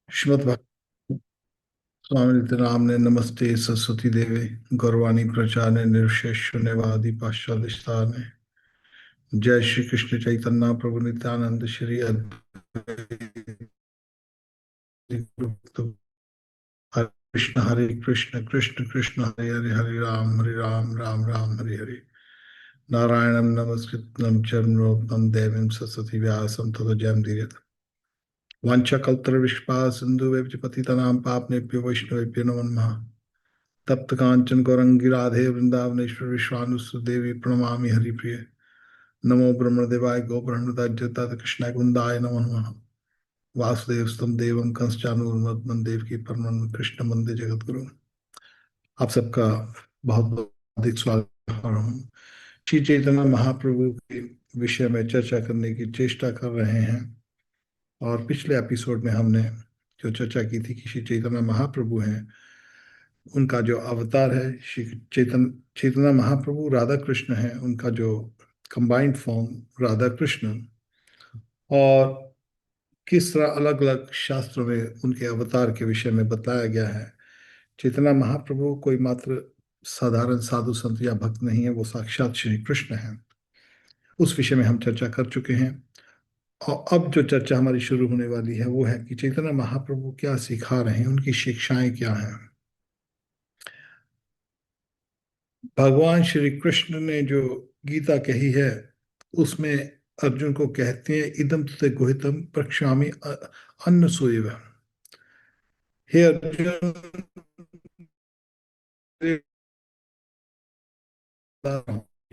श्रीमद् स्वामी नामने नमस्ते सरस्वती देवे गौरवाणी प्रचारने निर्विशेष शून्यवादी पाश्चात्य जय श्री कृष्ण चैतन्य प्रभु नित्यानंद श्री अद्वैत गुरु हरे कृष्ण कृष्ण कृष्ण हरे हरे हरे राम राम राम हरे हरे नारायणं नमस्कृतं चरन्नोत्तमं देवीं सरस्वती व्यासं ततो जयमुदीरयेत् वाञ्छाकल्पतरुश्च सिन्धुभ्यो पतितानां पावनेभ्यो वैष्णवेभ्यो नमो नमः तप्त कांचन गौरंगी राधे वृंदावनेश्वर विश्वानुसुदेवी प्रणमामि हरिप्रिय नमो ब्रह्मदेवाय गो ब्रह्मदास कृष्णाय कुंदाय नमो नमः वासुदेव स्तम देवम कंसचानूरमर्दन देव की परम कृष्ण वंदे जगत गुरु। आप सबका बहुत बहुत अधिक स्वागत कर रहा हूँ। श्री चैतन्य महाप्रभु के विषय में चर्चा करने की चेष्टा कर रहे हैं और पिछले एपिसोड में हमने जो चर्चा की थी कि श्री चैतन्य महाप्रभु हैं, उनका जो अवतार है श्री चैतन्य महाप्रभु राधा कृष्ण है, उनका जो कंबाइंड फॉर्म राधा कृष्ण, और किस तरह अलग अलग शास्त्रों में उनके अवतार के विषय में बताया गया है। चैतन्य महाप्रभु कोई मात्र साधारण साधु संत या भक्त नहीं है, वो साक्षात श्री कृष्ण है। उस विषय में हम चर्चा कर चुके हैं और अब जो चर्चा हमारी शुरू होने वाली है वो है कि चैतन्य महाप्रभु क्या सिखा रहे हैं, उनकी शिक्षाएं क्या हैं। भगवान श्री कृष्ण ने जो गीता कही है उसमें अर्जुन को कहते हैं इदम तुते गुहितम प्रक्ष्यामि अन्न सुएव। हे अर्जुन,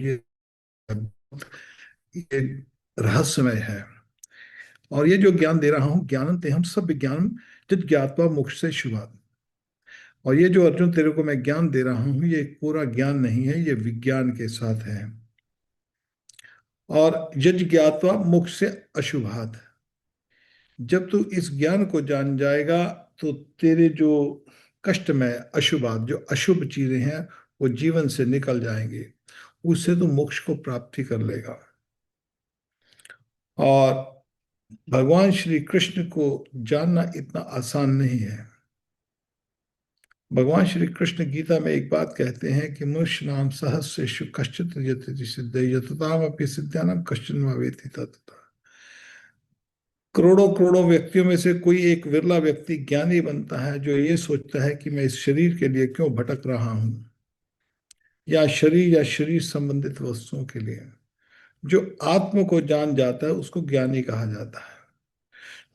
ये ये रहस्यमय है और ये जो ज्ञान दे रहा हूं ज्ञान ते हम सब विज्ञान जित ज्ञातवा मोक्ष से शुभात। और ये जो अर्जुन तेरे को मैं ज्ञान दे रहा हूं ये पूरा ज्ञान नहीं है, ये विज्ञान के साथ है। और यज ज्ञातवा मोक्ष से अशुभात, जब तू इस ज्ञान को जान जाएगा तो तेरे जो कष्टमय अशुभात, जो अशुभ चीजें हैं वो जीवन से निकल जाएंगे, उससे तू मोक्ष को प्राप्ति कर लेगा। और भगवान श्री कृष्ण को जानना इतना आसान नहीं है। भगवान श्री कृष्ण गीता में एक बात कहते हैं कि मनुष्य नाम सहस्रेषु कश्चित् यतति सिद्धये यततामपि सिद्धानां कश्चन वा वेत्ति ततः। करोड़ों करोड़ों व्यक्तियों में से कोई एक विरला व्यक्ति ज्ञानी बनता है जो ये सोचता है कि मैं इस शरीर के लिए क्यों भटक रहा हूं, या शरीर संबंधित वस्तुओं के लिए। जो आत्म को जान जाता है उसको ज्ञानी कहा जाता है।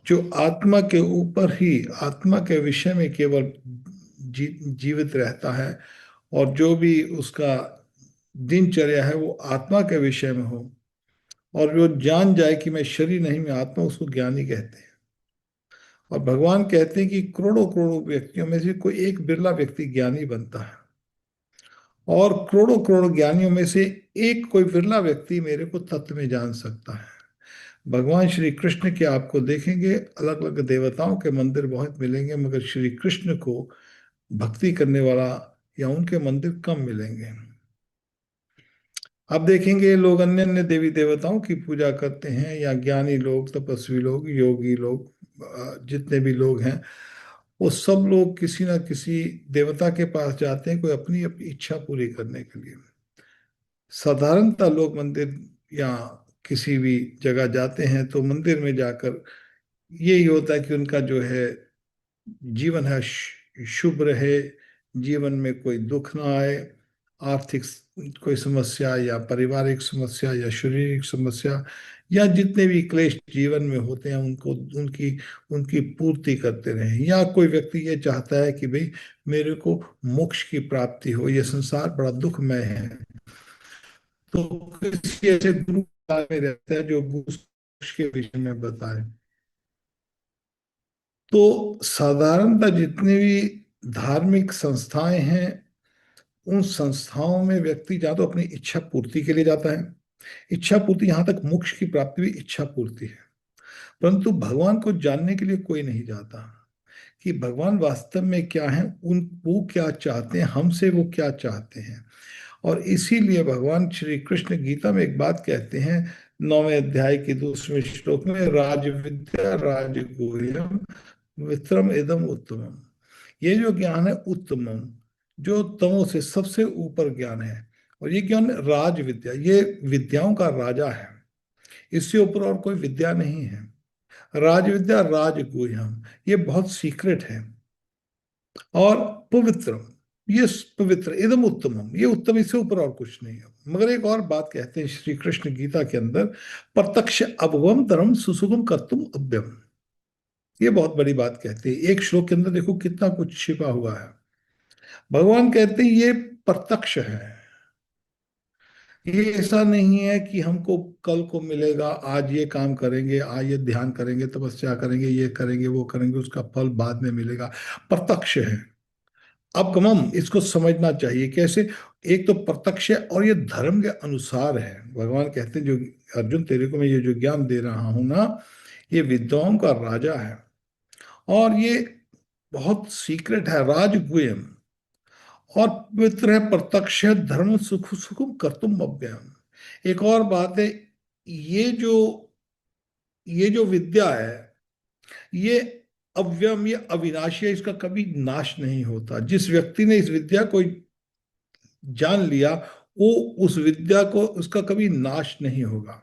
जो आत्मा के ऊपर ही, आत्मा के विषय में केवल जीवित रहता है और जो भी उसका दिनचर्या है वो आत्मा के विषय में हो, और जो जान जाए कि मैं शरीर नहीं मैं आत्मा, उसको ज्ञानी कहते हैं। और भगवान कहते हैं कि करोड़ों करोड़ों व्यक्तियों में से कोई एक बिरला व्यक्ति ज्ञानी बनता है, और करोड़ों करोड़ ज्ञानियों में से एक कोई बिरला व्यक्ति मेरे को तत्व में जान सकता है। भगवान श्री कृष्ण के आपको देखेंगे अलग अलग देवताओं के मंदिर बहुत मिलेंगे, मगर श्री कृष्ण को भक्ति करने वाला या उनके मंदिर कम मिलेंगे। अब देखेंगे लोग अन्य अन्य देवी देवताओं की पूजा करते हैं, या ज्ञानी लोग, तपस्वी लोग, योगी लोग, जितने भी लोग हैं वो सब लोग किसी ना किसी देवता के पास जाते हैं कोई अपनी अपनी इच्छा पूरी करने के लिए। साधारणतः लोग मंदिर या किसी भी जगह जाते हैं तो मंदिर में जाकर यही होता है कि उनका जो है जीवन है शुभ रहे, जीवन में कोई दुख ना आए, आर्थिक कोई समस्या या पारिवारिक समस्या या शारीरिक समस्या या जितने भी क्लेश जीवन में होते हैं उनको उनकी उनकी पूर्ति करते रहें। या कोई व्यक्ति ये चाहता है कि भाई मेरे को मोक्ष की प्राप्ति हो, ये संसार बड़ा दुखमय है, तो किसी ऐसे गुरु में रहता है जो मोक्ष के विषय में बताए। तो साधारणतः जितने भी धार्मिक संस्थाएं हैं उन संस्थाओं में व्यक्ति या तो अपनी इच्छा पूर्ति के लिए जाता है, इच्छा पूर्ति, यहां तक मोक्ष की प्राप्ति भी इच्छा पूर्ति है, परंतु भगवान को जानने के लिए कोई नहीं जाता कि भगवान वास्तव में क्या है, उन वो क्या चाहते हैं हमसे, वो क्या चाहते हैं। और इसीलिए भगवान श्री कृष्ण गीता में एक बात कहते हैं 9वें अध्याय के 2वें श्लोक में, राज विद्या राजगुह्यम वित्रम इदम उत्तमम। ये जो ज्ञान है उत्तमम, जो तमो से सबसे ऊपर ज्ञान है। और ये ज्ञान राज विद्या, ये विद्याओं का राजा है। इससे ऊपर और कोई विद्या नहीं है। राज विद्या राजगुह्यम, ये बहुत सीक्रेट है। और पवित्रम, ये पवित्र, एकदम उत्तमम, ये उत्तम, इससे ऊपर और कुछ नहीं है। मगर एक और बात कहते हैं श्री कृष्ण गीता के अंदर, प्रत्यक्ष अभवम तरम सुसुगम कर्तुम अभ्यम। ये बहुत बड़ी बात कहते हैं एक श्लोक के अंदर, देखो कितना कुछ छिपा हुआ है। भगवान कहते हैं ये प्रत्यक्ष है। ये ऐसा नहीं है कि हमको कल को मिलेगा, आज ये काम करेंगे, आज ये ध्यान करेंगे, तपस्या करेंगे, ये करेंगे, वो करेंगे, उसका फल बाद में मिलेगा। प्रत्यक्ष है। अपगमम, इसको समझना चाहिए कैसे। एक तो प्रत्यक्ष है और ये धर्म के अनुसार है। भगवान कहते हैं जो अर्जुन तेरे को मैं ये जो ज्ञान दे रहा हूं ना, ये विद्वाओं का राजा है। और ये बहुत सीक्रेट है, राजगुह्यम। और पवित्र है, प्रत्यक्ष है, धर्म सुख सुखम कर्तुम अव्ययम। एक और बात है, ये जो ये जो विद्या है, ये अव्ययम, ये अविनाशी है, इसका कभी नाश नहीं होता। जिस व्यक्ति ने इस विद्या को जान लिया, वो उस विद्या को, उसका कभी नाश नहीं होगा।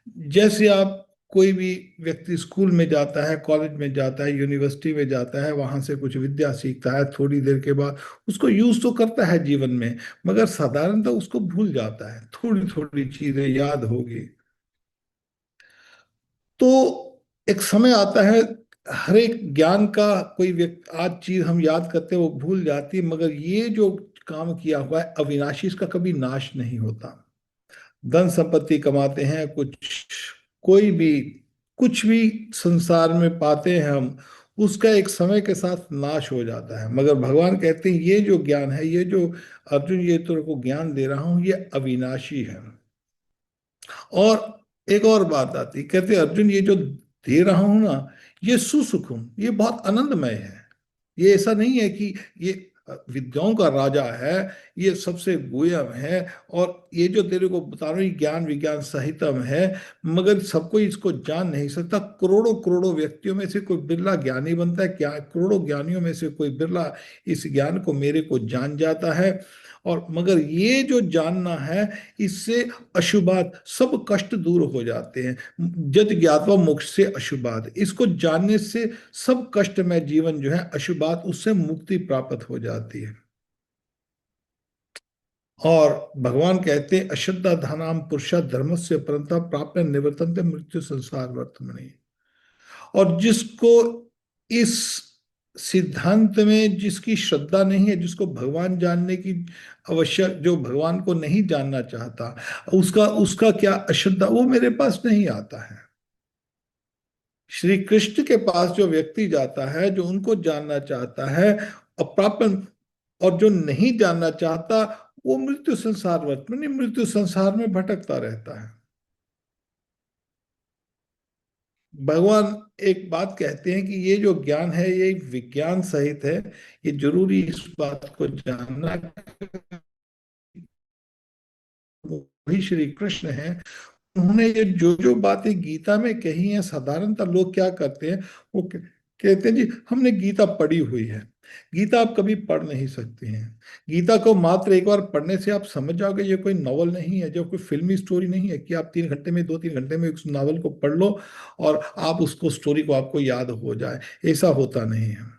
जैसे आप, कोई भी व्यक्ति स्कूल में जाता है, कॉलेज में जाता है, यूनिवर्सिटी में जाता है, वहां से कुछ विद्या सीखता है, थोड़ी देर के बाद उसको यूज तो करता है जीवन में, मगर साधारणतः उसको भूल जाता है, थोड़ी थोड़ी चीजें याद होगी। तो एक समय आता है, हर एक ज्ञान का कोई व्यक्ति, आज चीज हम याद करते हैं वो भूल जाती है, मगर ये जो काम किया हुआ है अविनाशी, इसका कभी नाश नहीं होता। धन संपत्ति कमाते हैं, कोई भी कुछ भी संसार में पाते हैं हम, उसका एक समय के साथ नाश हो जाता है। मगर भगवान कहते हैं ये जो ज्ञान है, ये जो अर्जुन ये तेरे को ज्ञान दे रहा हूं, ये अविनाशी है। और एक और बात आती, कहते अर्जुन ये जो दे रहा हूं ना, ये सुसुखम, ये बहुत आनंदमय है। ये ऐसा नहीं है कि ये विद्याओं का राजा है, ये सबसे गुह्यम है। और ये जो तेरे को बता रहा हूं, ये ज्ञान विज्ञान सहितम है, मगर सब कोई इसको जान नहीं सकता। करोड़ों करोड़ों व्यक्तियों में से कोई बिरला ज्ञानी बनता है, क्या करोड़ों ज्ञानियों में से कोई बिरला इस ज्ञान को, मेरे को जान जाता है। और मगर ये जो जानना है, इससे अशुभात सब कष्ट दूर हो जाते हैं। जद ज्ञात्वा मोक्ष से अशुभात, इसको जानने से सब कष्टमय जीवन जो है अशुभात, उससे मुक्ति प्राप्त हो जाती है। और भगवान कहते हैं अश्रद्धा धानाम पुरुषा धर्म से परंता प्राप्त निवर्तन्ते मृत्यु संसार वर्तमनि। और जिसको इस सिद्धांत में जिसकी श्रद्धा नहीं है, जिसको भगवान जानने की आवश्यक, जो भगवान को नहीं जानना चाहता, उसका उसका क्या अश्रद्धा, वो मेरे पास नहीं आता है। श्री कृष्ण के पास जो व्यक्ति जाता है, जो उनको जानना चाहता है, अप्राप्त, और जो नहीं जानना चाहता, वो मृत्यु संसार वर्तमान, मृत्यु संसार में भटकता रहता है। भगवान एक बात कहते हैं कि ये जो ज्ञान है, ये विज्ञान सहित है। ये जरूरी इस बात को जानना, वही श्री कृष्ण है। उन्होंने ये जो जो बातें गीता में कही हैं, साधारणतः लोग क्या करते हैं, वो कहते हैं जी हमने गीता पढ़ी हुई है। गीता आप कभी पढ़ नहीं सकते हैं। गीता को मात्र एक बार पढ़ने से आप समझ जाओगे, ये कोई नॉवल नहीं है, जो कोई फिल्मी स्टोरी नहीं है कि आप 3 घंटे में, 2-3 घंटे में उस नॉवल को पढ़ लो और आप उसको, स्टोरी को आपको याद हो जाए। ऐसा होता नहीं है।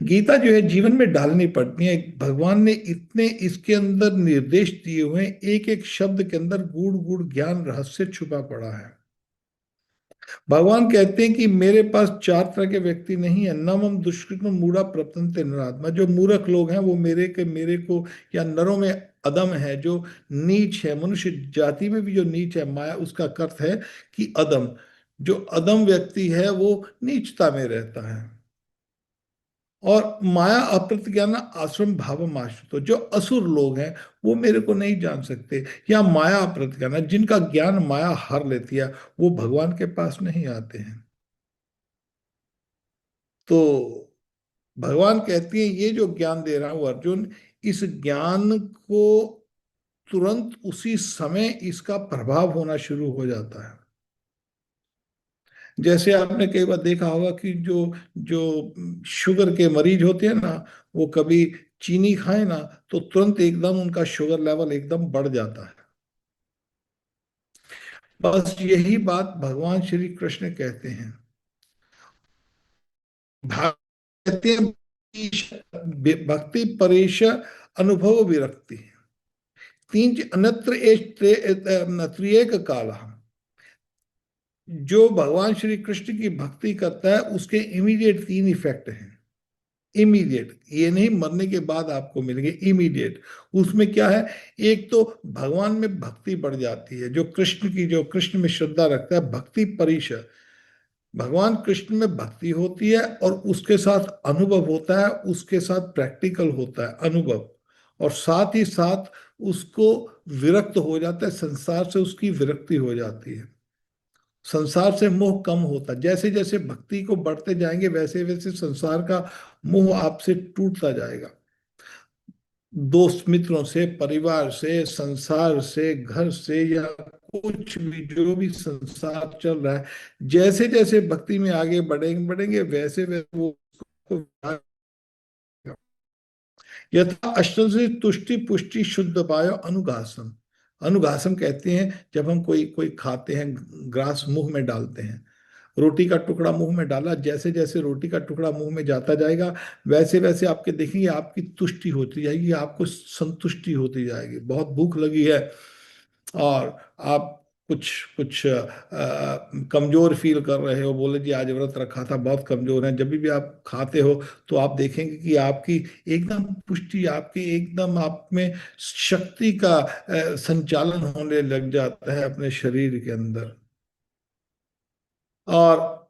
गीता जो है जीवन में डालनी पड़ती है। भगवान ने इतने इसके अंदर निर्देश दिए हुए हैं, एक एक शब्द के अंदर गूढ़ गूढ़ ज्ञान रहस्य छुपा पड़ा है। भगवान कहते हैं कि मेरे पास 4 तरह के व्यक्ति नहीं है। नमम दुष्कृतम मूढ़ा प्रपतन्ते नरात्मा, जो मूर्ख लोग हैं वो मेरे को, या नरों में अदम है, जो नीच है, मनुष्य जाति में भी जो नीच है, माया उसका अर्थ है कि अदम। जो अदम व्यक्ति है वो नीचता में रहता है। और माया अप्रतिज्ञान आश्रम भाव आश्रित, जो असुर लोग हैं वो मेरे को नहीं जान सकते। या माया अप्रतिज्ञान, जिनका ज्ञान माया हर लेती है, वो भगवान के पास नहीं आते हैं। तो भगवान कहती है ये जो ज्ञान दे रहा हूं अर्जुन, इस ज्ञान को तुरंत उसी समय इसका प्रभाव होना शुरू हो जाता है। जैसे आपने कई बार देखा होगा कि जो जो शुगर के मरीज होते हैं ना, वो कभी चीनी खाए ना तो तुरंत एकदम उनका शुगर लेवल एकदम बढ़ जाता है। बस यही बात भगवान श्री कृष्ण कहते हैं। कहते हैं भक्ति परेश अनुभव विरक्ति तीन अनत्र एष त्रिएक काल। जो भगवान श्री कृष्ण की भक्ति करता है उसके इमीडिएट तीन इफेक्ट हैं। इमीडिएट, ये नहीं मरने के बाद आपको मिलेंगे, इमीडिएट। उसमें क्या है? एक तो भगवान में भक्ति बढ़ जाती है, जो कृष्ण की, जो कृष्ण में श्रद्धा रखता है, भक्ति परीश, भगवान कृष्ण में भक्ति होती है और उसके साथ अनुभव होता है, उसके साथ प्रैक्टिकल होता है अनुभव, और साथ ही साथ उसको विरक्त हो जाता है, संसार से उसकी विरक्ति हो जाती है, संसार से मोह कम होता। जैसे जैसे भक्ति को बढ़ते जाएंगे वैसे वैसे संसार का मोह आपसे टूटता जाएगा। दोस्त मित्रों से, परिवार से, संसार से, घर से, या कुछ भी जो भी संसार चल रहा है, जैसे जैसे भक्ति में आगे बढ़ेंगे बढ़ेंगे वैसे वैसे वो यथा अष्ट से तुष्टि पुष्टि शुद्ध पायो अनुघासम। अनुघासम कहते हैं जब हम कोई कोई खाते हैं, ग्रास मुंह में डालते हैं, रोटी का टुकड़ा मुंह में डाला, जैसे जैसे रोटी का टुकड़ा मुंह में जाता जाएगा वैसे वैसे आपके देखेंगे आपकी तुष्टि होती जाएगी, आपको संतुष्टि होती जाएगी। बहुत भूख लगी है और आप कुछ कुछ कमजोर फील कर रहे हो, बोले जी आज व्रत रखा था, बहुत कमजोर है, जब भी आप खाते हो तो आप देखेंगे कि आपकी एकदम पुष्टि, आपकी एकदम आप में शक्ति का संचालन होने लग जाता है अपने शरीर के अंदर। और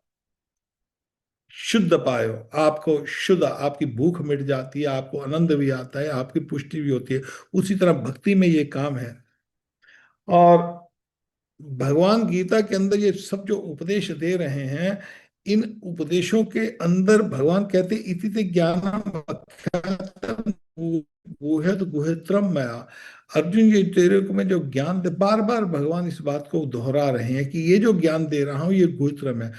शुद्ध पायो, आपको शुद्ध, आपकी भूख मिट जाती है, आपको आनंद भी आता है, आपकी पुष्टि भी होती है। उसी तरह भक्ति में ये काम है। और भगवान गीता के अंदर ये सब जो उपदेश दे रहे हैं, इन उपदेशों के अंदर भगवान कहते इति ते ज्ञानम अख्यातम गुह्यत गुह्यतरम मया। अर्जुन, ये तेरे को मैं जो ज्ञान दे, बार बार भगवान इस बात को दोहरा रहे हैं कि ये जो ज्ञान दे रहा हूं ये गुह्यतरम है।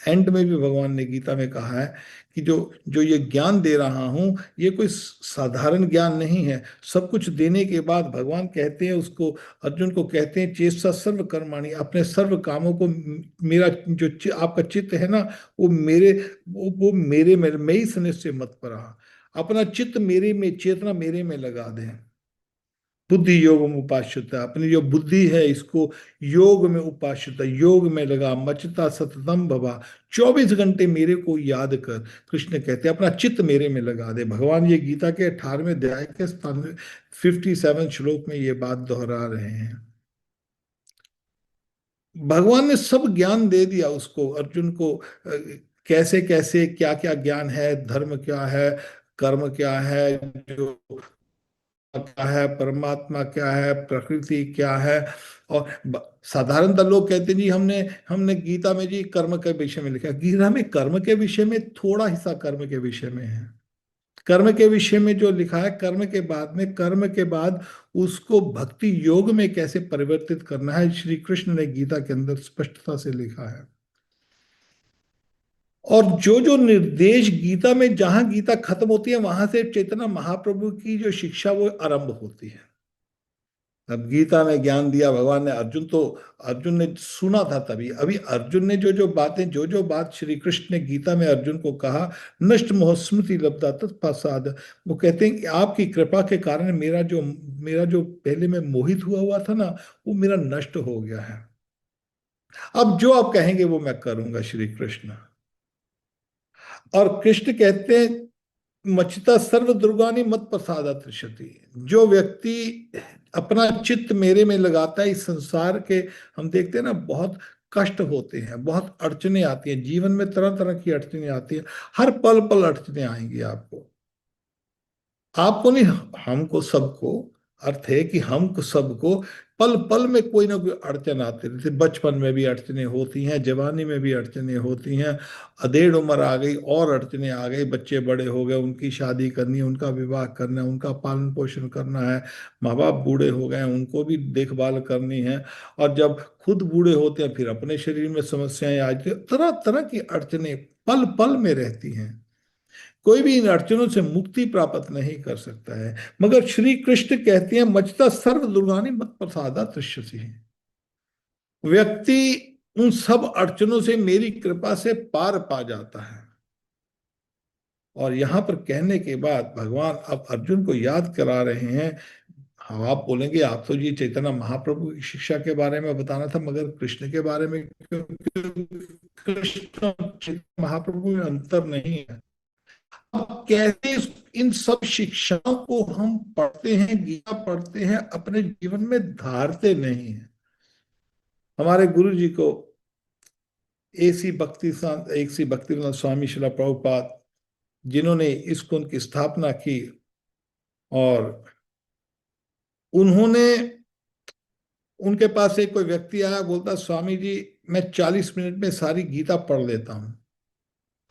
एंड में भी भगवान ने गीता में कहा है कि जो जो ये ज्ञान दे रहा हूं ये कोई साधारण ज्ञान नहीं है। सब कुछ देने के बाद भगवान कहते हैं उसको, अर्जुन को कहते हैं चेष्टा सर्व कर्माणि, अपने सर्व कामों को मेरा जो आपका चित्त है ना, वो मेरे, वो मेरे में, मैं ही सनिश्चय मत पर रहा, अपना चित्त मेरे में, चेतना मेरे में लगा दें। बुद्धि योग में उपास्यता, अपनी जो बुद्धि है इसको योग में उपास्यता, योग में लगा, मचता सततम भवा, 24 घंटे मेरे को याद कर। कृष्ण कहते हैं अपना चित्त मेरे में लगा दे। भगवान ये गीता के 18वें अध्याय के 57 श्लोक में ये बात दोहरा रहे हैं। भगवान ने सब ज्ञान दे दिया उसको, अर्जुन को कैसे कैसे क्या क्या ज्ञान है, धर्म क्या है, कर्म क्या है, जो क्या है, परमात्मा क्या है, प्रकृति क्या है। और साधारणतः लोग कहते हैं जी हमने हमने गीता में जी कर्म के विषय में लिखा। गीता में कर्म के विषय में थोड़ा हिस्सा कर्म के विषय में है। कर्म के विषय में जो लिखा है, कर्म के बाद में, कर्म के बाद उसको भक्ति योग में कैसे परिवर्तित करना है, श्री कृष्ण ने गीता के अंदर स्पष्टता से लिखा है। और जो जो निर्देश गीता में, जहां गीता खत्म होती है वहां से चैतन्य महाप्रभु की जो शिक्षा वो आरंभ होती है। अब गीता में ज्ञान दिया भगवान ने, अर्जुन तो, अर्जुन ने सुना था तभी। अभी अर्जुन ने जो जो बातें, जो जो बात श्री कृष्ण ने गीता में अर्जुन को कहा, नष्ट मोह स्मृति लब्धा तत्पश्चात्, वो कहते हैं कि आपकी कृपा के कारण मेरा जो पहले मैं मोहित हुआ हुआ था ना, वो मेरा नष्ट हो गया है। अब जो आप कहेंगे वो मैं करूंगा श्री कृष्ण। और कृष्ण कहते हैं मचिता सर्व दुर्गानी मत प्रसादा त्रिशति। जो व्यक्ति अपना चित्त मेरे में लगाता है, इस संसार के, हम देखते हैं ना बहुत कष्ट होते हैं, बहुत अड़चने आती हैं जीवन में, तरह तरह की अड़चने आती हैं, हर पल पल अड़चने आएंगी आपको, आपको नहीं, हमको, सबको। अर्थ है कि हम सबको पल पल में कोई ना कोई अड़चन आती रहती। बचपन में भी अड़चने होती हैं, जवानी में भी अड़चने होती हैं, अधेड़ उम्र आ गई और अड़चने आ गई, बच्चे बड़े हो गए, उनकी शादी करनी है, उनका विवाह करना है, उनका पालन पोषण करना है, माँ बाप बूढ़े हो गए हैं, उनको भी देखभाल करनी है। और जब खुद बूढ़े होते हैं फिर अपने शरीर में समस्याएं आ जाती हैं, तरह तरह की अड़चने पल पल में रहती हैं। कोई भी इन अड़चनों से मुक्ति प्राप्त नहीं कर सकता है। मगर श्री कृष्ण कहते हैं मचता सर्व दुर्गानि मत प्रसादा तुष्यसि। व्यक्ति उन सब अड़चनों से मेरी कृपा से पार पा जाता है। और यहां पर कहने के बाद भगवान अब अर्जुन को याद करा रहे हैं। हाँ, आप बोलेंगे आप तो ये चैतन्य महाप्रभु की शिक्षा के बारे में बताना था, मगर कृष्ण के बारे में क्यों? कृष्ण और चैतन्य महाप्रभु में अंतर नहीं है। अब कैसे इन सब शिक्षाओं को हम पढ़ते हैं, गीता पढ़ते हैं, अपने जीवन में धारते नहीं हैं। हमारे गुरु जी को एक सी भक्ति स्वामी शिला प्रभुपाद, जिन्होंने इस्कॉन की स्थापना की, और उन्होंने, उनके पास एक कोई व्यक्ति आया, बोलता स्वामी जी मैं 40 मिनट में सारी गीता पढ़ लेता हूँ।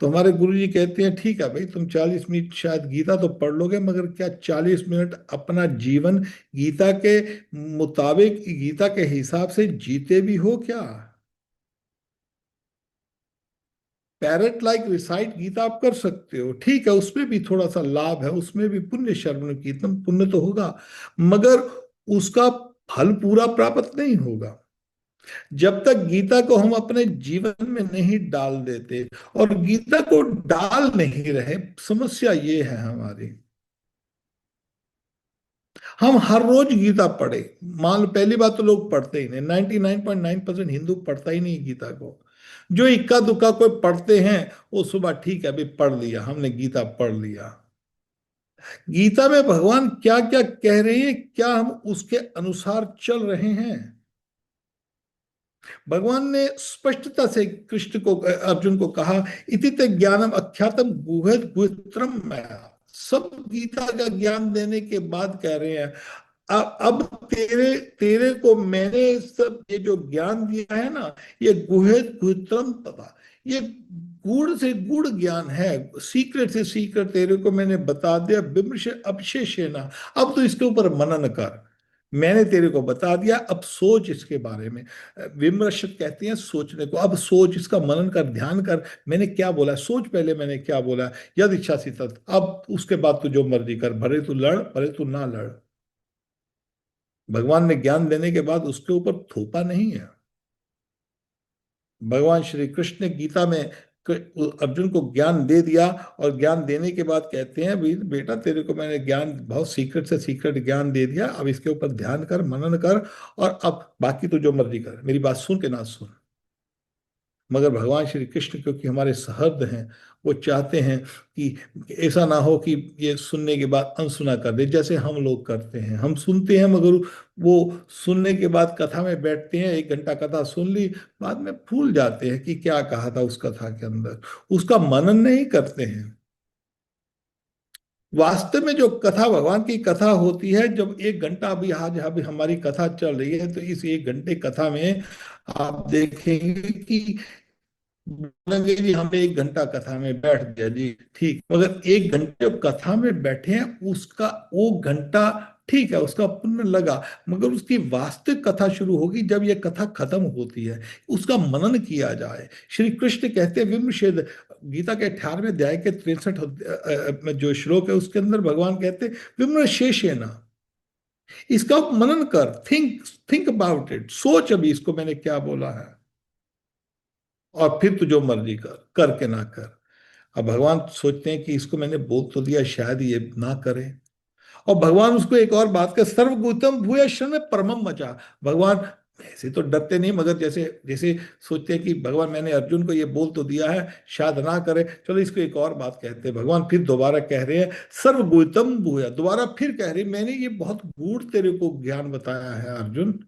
तो हमारे गुरु जी कहते हैं ठीक है भाई, तुम 40 मिनट शायद गीता तो पढ़ लोगे, मगर क्या 40 मिनट अपना जीवन गीता के मुताबिक, गीता के हिसाब से जीते भी हो क्या? पैरेट लाइक रिसाइट गीता आप कर सकते हो, ठीक है, उसमें भी थोड़ा सा लाभ है, उसमें भी पुण्य, श्रवण कीर्तन पुण्य तो होगा, मगर उसका फल पूरा प्राप्त नहीं होगा जब तक गीता को हम अपने जीवन में नहीं डाल देते। और गीता को डाल नहीं रहे, समस्या ये है हमारी, हम हर रोज गीता पढ़े, मान लो पहली बात तो लोग पढ़ते ही नहीं, 99.9% हिंदू पढ़ता ही नहीं गीता को। जो इक्का दुक्का कोई पढ़ते हैं, वो सुबह ठीक है अभी पढ़ लिया, हमने गीता पढ़ लिया। गीता में भगवान क्या क्या कह रहे हैं, क्या हम उसके अनुसार चल रहे हैं? भगवान ने स्पष्टता से कृष्ण को, अर्जुन को कहा, इति ते ज्ञानम अख्यातम गुह्यत गुह्यतरम मया। सब गीता का ज्ञान देने के बाद कह रहे हैं अब तेरे तेरे को मैंने सब ये जो ज्ञान दिया है ना, ये गुह्यत गुह्यतरम तथा, ये गूढ़ से गूढ़ ज्ञान है, सीक्रेट से सीक्रेट तेरे को मैंने बता दिया, विमर्श अपशेषेना। अब तो इसके ऊपर मनन कर, मैंने तेरे को बता दिया, अब सोच इसके बारे में। विमर्श कहते हैं सोचने को, अब सोच, इसका मनन कर, ध्यान कर, मैंने क्या बोला, सोच पहले मैंने क्या बोला, यद इच्छा सी तत्, अब उसके बाद तू जो मर्जी कर, भले तू लड़ भले तू ना लड़। भगवान ने ज्ञान देने के बाद उसके ऊपर थोपा नहीं है। भगवान श्री कृष्ण ने गीता में अर्जुन को ज्ञान दे दिया, और ज्ञान देने के बाद कहते हैं भाई बेटा तेरे को मैंने ज्ञान बहुत सीक्रेट से सीक्रेट ज्ञान दे दिया, अब इसके ऊपर ध्यान कर, मनन कर, और अब बाकी तो जो मर्जी कर, मेरी बात सुन के ना सुन। मगर भगवान श्री कृष्ण क्योंकि हमारे सहृद हैं, वो चाहते हैं कि ऐसा ना हो कि ये सुनने के बाद अनसुना कर दे, जैसे हम लोग करते हैं, हम सुनते हैं मगर वो सुनने के बाद कथा में बैठते हैं, 1 घंटा कथा सुन ली, बाद में भूल जाते हैं कि क्या कहा था उस कथा के अंदर, उसका मनन नहीं करते हैं। वास्तव में जो कथा, भगवान की कथा होती है, जब 1 घंटा, अभी आज अभी हमारी कथा चल रही है, तो इस 1 घंटे कथा में आप देखेंगे कि बोलेंगे जी हमने 1 घंटा कथा में बैठ गया जी, ठीक, मगर 1 घंटे जो कथा में बैठे हैं, उसका वो घंटा ठीक है, उसका पुण्य लगा, मगर उसकी वास्तविक कथा शुरू होगी जब ये कथा खत्म होती है, उसका मनन किया जाए। श्री कृष्ण कहते हैं विमर्शेद, गीता के 18वें अध्याय के 63 में जो श्लोक है, उसके अंदर भगवान कहते हैं विमर्शेषेण, इसका मनन कर, थिंक थिंक अबाउट इट, सोच अभी इसको मैंने क्या बोला है, और फिर तू जो मर्जी कर, कर के ना कर। अब भगवान सोचते हैं कि इसको मैंने बोल तो दिया, शायद ये ना करे, और भगवान उसको एक और बात का, सर्वगुतम भूय में परमम मचा। भगवान ऐसे तो डरते नहीं, मगर जैसे जैसे सोचते हैं कि भगवान मैंने अर्जुन को ये बोल तो दिया है, शायद ना करे, चलो इसको एक और बात कहते हैं। भगवान फिर दोबारा कह रहे हैं सर्वगुतम भूया, दोबारा फिर कह रहे हैं मैंने ये बहुत गूढ़ तेरे को ज्ञान बताया है अर्जुन,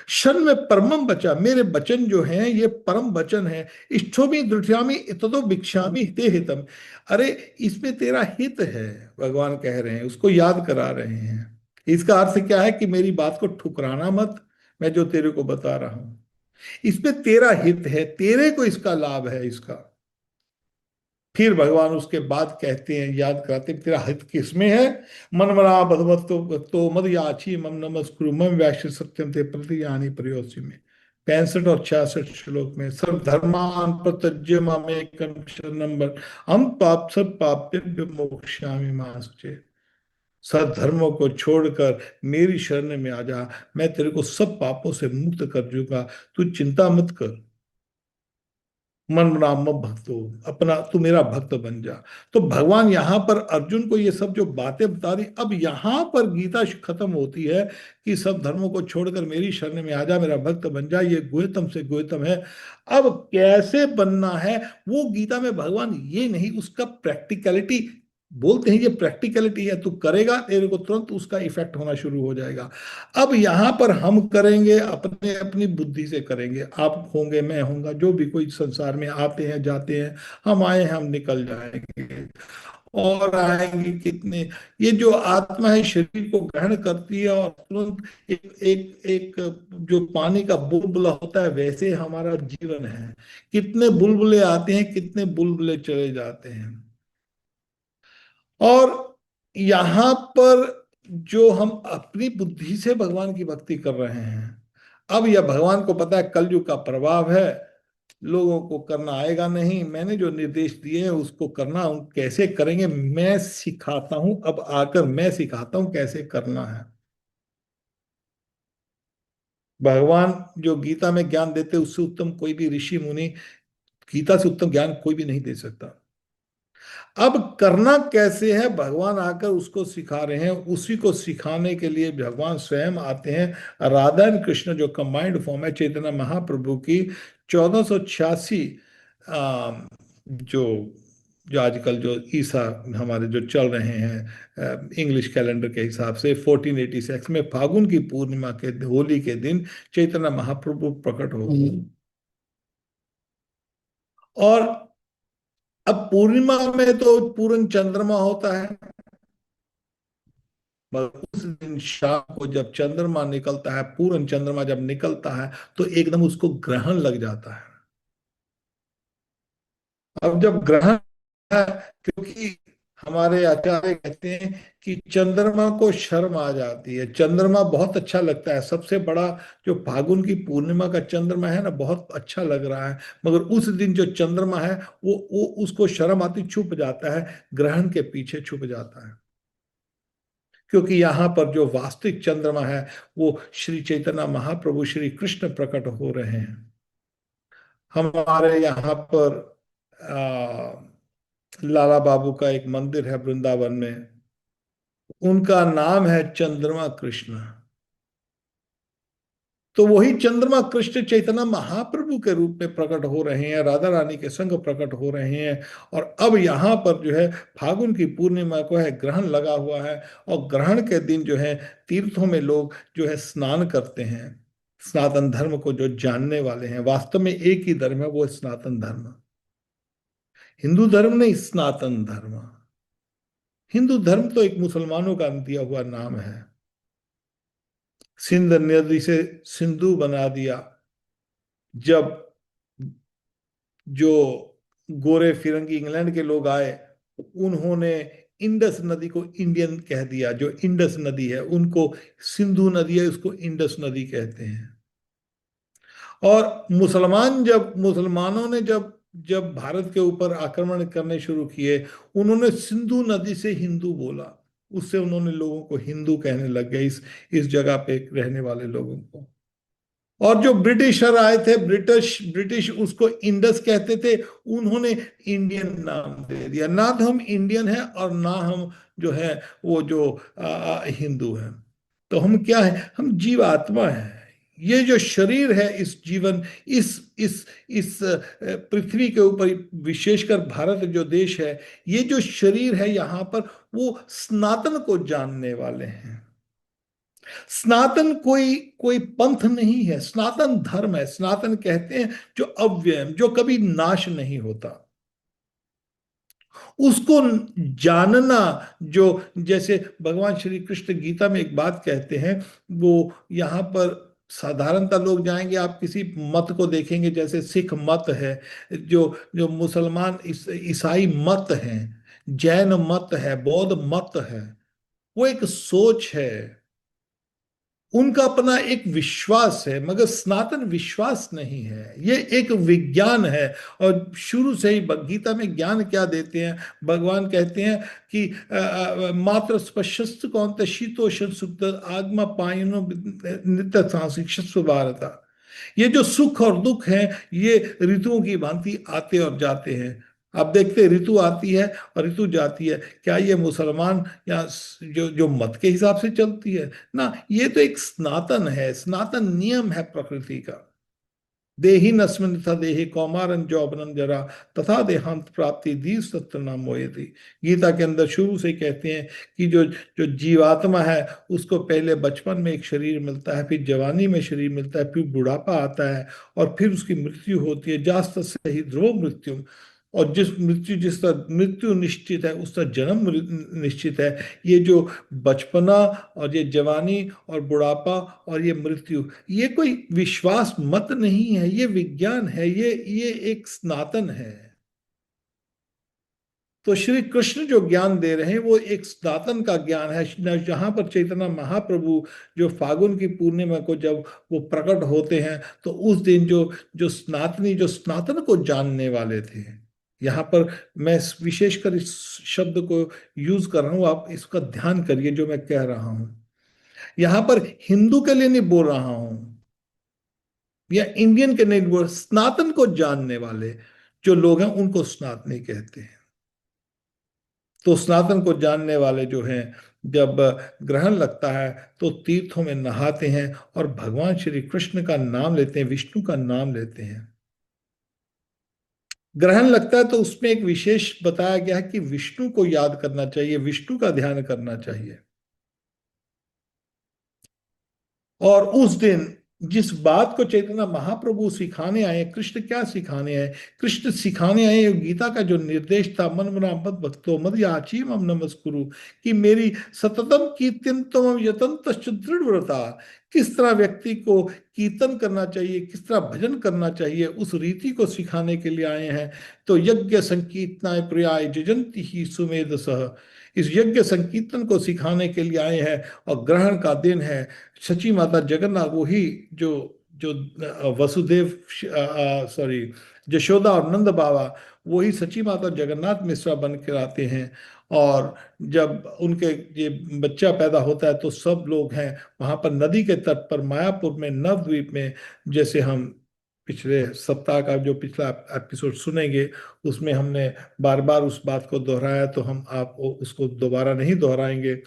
शन में परमम बचा, मेरे वचन जो हैं ये परम वचन है। इष्टोमी दृढ़्यामी इतदो भिक्षामी हिते हितम, अरे इसमें तेरा हित है, भगवान कह रहे हैं, उसको याद करा रहे हैं। इसका अर्थ क्या है कि मेरी बात को ठुकराना मत, मैं जो तेरे को बता रहा हूं इसमें तेरा हित है, तेरे को इसका लाभ है इसका। फिर भगवान उसके बाद कहते हैं, याद कराते हैं, तेरा हित किसमें है? मनमना बधवत्तो मद याची मम नमस्कुरु मम वैश्य सत्यम ते प्रतिजानी प्रयोसी में 65 और 66 श्लोक में, सर्व धर्मान प्रत्यज्य मामेकं शरणं व्रज हम पाप सब पाप्य विमोक्ष्यामि मा शुचे। सब धर्मों को छोड़कर मेरी शरण में आ जा, मैं तेरे को सब पापों से मुक्त कर दूंगा, तू चिंता मत कर। मन राम भक्तो, अपना तू मेरा भक्त बन जा। तो भगवान यहाँ पर अर्जुन को ये सब जो बातें बता रही, अब यहाँ पर गीता खत्म होती है कि सब धर्मों को छोड़कर मेरी शरण में आ जा, मेरा भक्त बन जा, ये गुह्यतम से गुह्यतम है। अब कैसे बनना है वो गीता में भगवान ये नहीं, उसका प्रैक्टिकलिटी बोलते हैं, ये प्रैक्टिकलिटी है, तू करेगा तेरे को तुरंत उसका इफेक्ट होना शुरू हो जाएगा। अब यहां पर हम करेंगे अपने अपनी बुद्धि से करेंगे, आप होंगे, मैं होऊंगा, जो भी कोई संसार में आते हैं जाते हैं, हम आए हैं हम निकल जाएंगे, और आएंगे कितने। ये जो आत्मा है शरीर को ग्रहण करती है और तुरंत एक एक एक जो पानी का बुलबुला होता है वैसे हमारा जीवन है, कितने बुलबुले आते हैं कितने बुलबुले चले जाते हैं। और यहां पर जो हम अपनी बुद्धि से भगवान की भक्ति कर रहे हैं, अब यह भगवान को पता है कलयुग का प्रभाव है, लोगों को करना आएगा नहीं, मैंने जो निर्देश दिए हैं उसको करना, कैसे करेंगे मैं सिखाता हूं, अब आकर मैं सिखाता हूं कैसे करना है। भगवान जो गीता में ज्ञान देते उससे उत्तम कोई भी ऋषि मुनि, गीता से उत्तम ज्ञान कोई भी नहीं दे सकता। अब करना कैसे है भगवान आकर उसको सिखा रहे हैं, उसी को सिखाने के लिए भगवान स्वयं आते हैं। राधा एंड कृष्ण जो कंबाइंड फॉर्म है चैतन्य महाप्रभु की, 1486 जो जो आजकल जो ईसा हमारे जो चल रहे हैं इंग्लिश कैलेंडर के हिसाब से 1486 में फागुन की पूर्णिमा के होली के दिन चैतन्य महाप्रभु प्रकट हो गए। और अब पूर्णिमा में तो पूर्ण चंद्रमा होता है, मगर उस दिन शाम को जब चंद्रमा निकलता है, पूर्ण चंद्रमा जब निकलता है तो एकदम उसको ग्रहण लग जाता है। अब जब ग्रहण है, क्योंकि हमारे आचार्य कहते हैं कि चंद्रमा को शर्म आ जाती है, चंद्रमा बहुत अच्छा लगता है, सबसे बड़ा जो फागुन की पूर्णिमा का चंद्रमा है ना बहुत अच्छा लग रहा है, मगर उस दिन जो चंद्रमा है वो उसको शर्म आती, छुप जाता है, ग्रहण के पीछे छुप जाता है। क्योंकि यहाँ पर जो वास्तविक चंद्रमा है वो श्री चैतन्य महाप्रभु श्री कृष्ण प्रकट हो रहे हैं। हमारे यहाँ पर लाला बाबू का एक मंदिर है वृंदावन में, उनका नाम है चंद्रमा कृष्ण। तो वही चंद्रमा कृष्ण चैतन्य महाप्रभु के रूप में प्रकट हो रहे हैं, राधा रानी के संग प्रकट हो रहे हैं। और अब यहाँ पर जो है फागुन की पूर्णिमा को है ग्रहण लगा हुआ है, और ग्रहण के दिन जो है तीर्थों में लोग जो है स्नान करते हैं। सनातन धर्म को जो जानने वाले हैं, वास्तव में एक ही धर्म है, वो है सनातन धर्म। हिंदू धर्म नहीं, सनातन धर्म। हिंदू धर्म तो एक मुसलमानों का दिया हुआ नाम है। सिंध नदी से सिंधु बना दिया, जब जो गोरे फिरंगी इंग्लैंड के लोग आए, उन्होंने इंडस नदी को इंडियन कह दिया, जो इंडस नदी है उनको सिंधु नदी है, उसको इंडस नदी कहते हैं। और मुसलमानों ने जब जब भारत के ऊपर आक्रमण करने शुरू किए, उन्होंने सिंधु नदी से हिंदू बोला, उससे उन्होंने लोगों को हिंदू कहने लग गए, इस जगह पे रहने वाले लोगों को। और जो ब्रिटिशर आए थे, ब्रिटिश ब्रिटिश उसको इंडस कहते थे, उन्होंने इंडियन नाम दे दिया। ना तो हम इंडियन हैं और ना हम जो है वो जो हिंदू हैं। तो हम क्या है? हम जीवात्मा हैं। ये जो शरीर है, इस जीवन, इस पृथ्वी के ऊपर, विशेषकर भारत जो देश है, ये जो शरीर है यहाँ पर, वो सनातन को जानने वाले हैं। सनातन कोई कोई पंथ नहीं है, सनातन धर्म है। सनातन कहते हैं जो अव्यय, जो कभी नाश नहीं होता। उसको जानना, जो जैसे भगवान श्री कृष्ण गीता में एक बात कहते हैं, वो यहाँ पर साधारणतः लोग जाएंगे, आप किसी मत को देखेंगे, जैसे सिख मत है, जो जो मुसलमान ईसाई मत हैं, जैन मत है, बौद्ध मत है, वो एक सोच है, उनका अपना एक विश्वास है, मगर सनातन विश्वास नहीं है, ये एक विज्ञान है। और शुरू से ही गीता में ज्ञान क्या देते हैं, भगवान कहते हैं कि मात्र स्पश्यस्त कौन शीतोषण सुख आत्मा पायनो नित्य सांसिक्षस्व भारत। ये जो सुख और दुख है, ये ऋतुओं की भांति आते और जाते हैं। आप देखते हैं, ऋतु आती है और ऋतु जाती है, क्या ये मुसलमान या जो जो मत के हिसाब से चलती है ना? ये तो एक सनातन है, सनातन नियम है प्रकृति का। देहि नस्मिन तथा देहि कौमारन जौबनम जरा तथा देहांत प्राप्ति दी सत्य नाम मोयति। गीता के अंदर शुरू से कहते हैं कि जो जो जीवात्मा है, उसको पहले बचपन में एक शरीर मिलता है, फिर जवानी में शरीर मिलता है, फिर बुढ़ापा आता है, और फिर उसकी मृत्यु होती है। जास्त से ही ध्रुव मृत्यु। और जिस तरह मृत्यु निश्चित है, उस तरह जन्म निश्चित है। ये जो बचपना और ये जवानी और बुढ़ापा और ये मृत्यु, ये कोई विश्वास मत नहीं है, ये विज्ञान है, ये एक सनातन है। तो श्री कृष्ण जो ज्ञान दे रहे हैं, वो एक सनातन का ज्ञान है। जहां पर चैतन्य महाप्रभु जो फागुन की पूर्णिमा को जब वो प्रकट होते हैं, तो उस दिन जो जो सनातनी, जो सनातन को जानने वाले थे, यहाँ पर मैं विशेषकर इस शब्द को यूज कर रहा हूं, आप इसका ध्यान करिए जो मैं कह रहा हूं। यहाँ पर हिंदू के लिए नहीं बोल रहा हूं, या इंडियन के नहीं बोल, सनातन को जानने वाले जो लोग हैं, उनको सनातनी कहते हैं। तो सनातन को जानने वाले जो हैं, जब ग्रहण लगता है तो तीर्थों में नहाते हैं और भगवान श्री कृष्ण का नाम लेते हैं, विष्णु का नाम लेते हैं। ग्रहण लगता है तो उसमें एक विशेष बताया गया है कि विष्णु को याद करना चाहिए, विष्णु का ध्यान करना चाहिए। और उस दिन जिस बात को चैतन्य महाप्रभु सिखाने आए, कृष्ण क्या सिखाने आए? कृष्ण सिखाने आए, गीता का जो निर्देश था, मन मना मत भक्तो मद याची मम नमस्कुरु, कि मेरी सततम कीर्तन तम यतन दृढ़ व्रता। किस तरह व्यक्ति को कीर्तन करना चाहिए, किस तरह भजन करना चाहिए, उस रीति को सिखाने के लिए आए हैं। तो यज्ञ संकीर्तनाय प्रियाय जजंती ही सुमेध सह, इस यज्ञ संकीर्तन को सिखाने के लिए आए हैं। और ग्रहण का दिन है, सची माता जगन्नाथ, वही जो जो वसुदेव, सॉरी, यशोदा और नंद बाबा, वही सची माता जगन्नाथ मिश्रा बन कर आते हैं। और जब उनके ये बच्चा पैदा होता है, तो सब लोग हैं वहां पर नदी के तट पर मायापुर में, नवद्वीप में, जैसे हम पिछले सप्ताह का जो पिछला एपिसोड सुनेंगे, उसमें हमने बार बार उस बात को दोहराया, तो हम आप उसको दोबारा नहीं दोहराएंगे,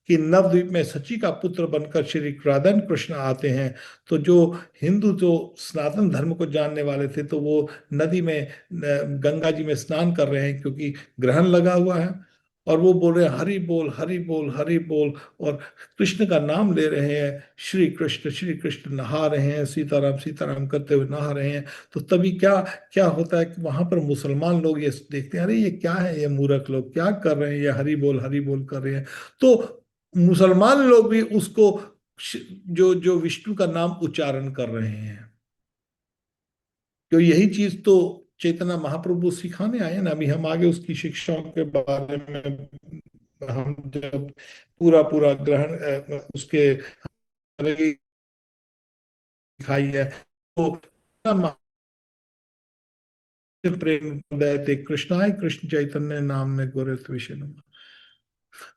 कि नवद्वीप में सची का पुत्र बनकर श्री राधा कृष्ण आते हैं। तो जो हिंदू जो सनातन धर्म को जानने वाले थे, तो वो नदी में, गंगा जी में स्नान कर रहे हैं, क्योंकि ग्रहण लगा हुआ है। और वो बोल रहे हैं हरि बोल हरि बोल हरि बोल, और कृष्ण का नाम ले रहे हैं। श्री कृष्ण नहा रहे हैं, सीताराम सीताराम करते हुए नहा रहे हैं। तो तभी क्या क्या होता है कि वहां पर मुसलमान लोग ये देखते हैं, अरे ये क्या है, ये मूर्ख लोग क्या कर रहे हैं, ये हरि बोल कर रहे हैं। तो मुसलमान लोग भी उसको, जो जो विष्णु का नाम उच्चारण कर रहे हैं। तो यही चीज तो चैतन्य महाप्रभु सिखाने आए ना। अभी हम आगे उसकी शिक्षाओं के बारे में, हम जब पूरा पूरा ग्रहण उसके दिखाई है, तो प्रेम थे कृष्णाय कृष्ण चैतन्य नाम में गोरख विष्णु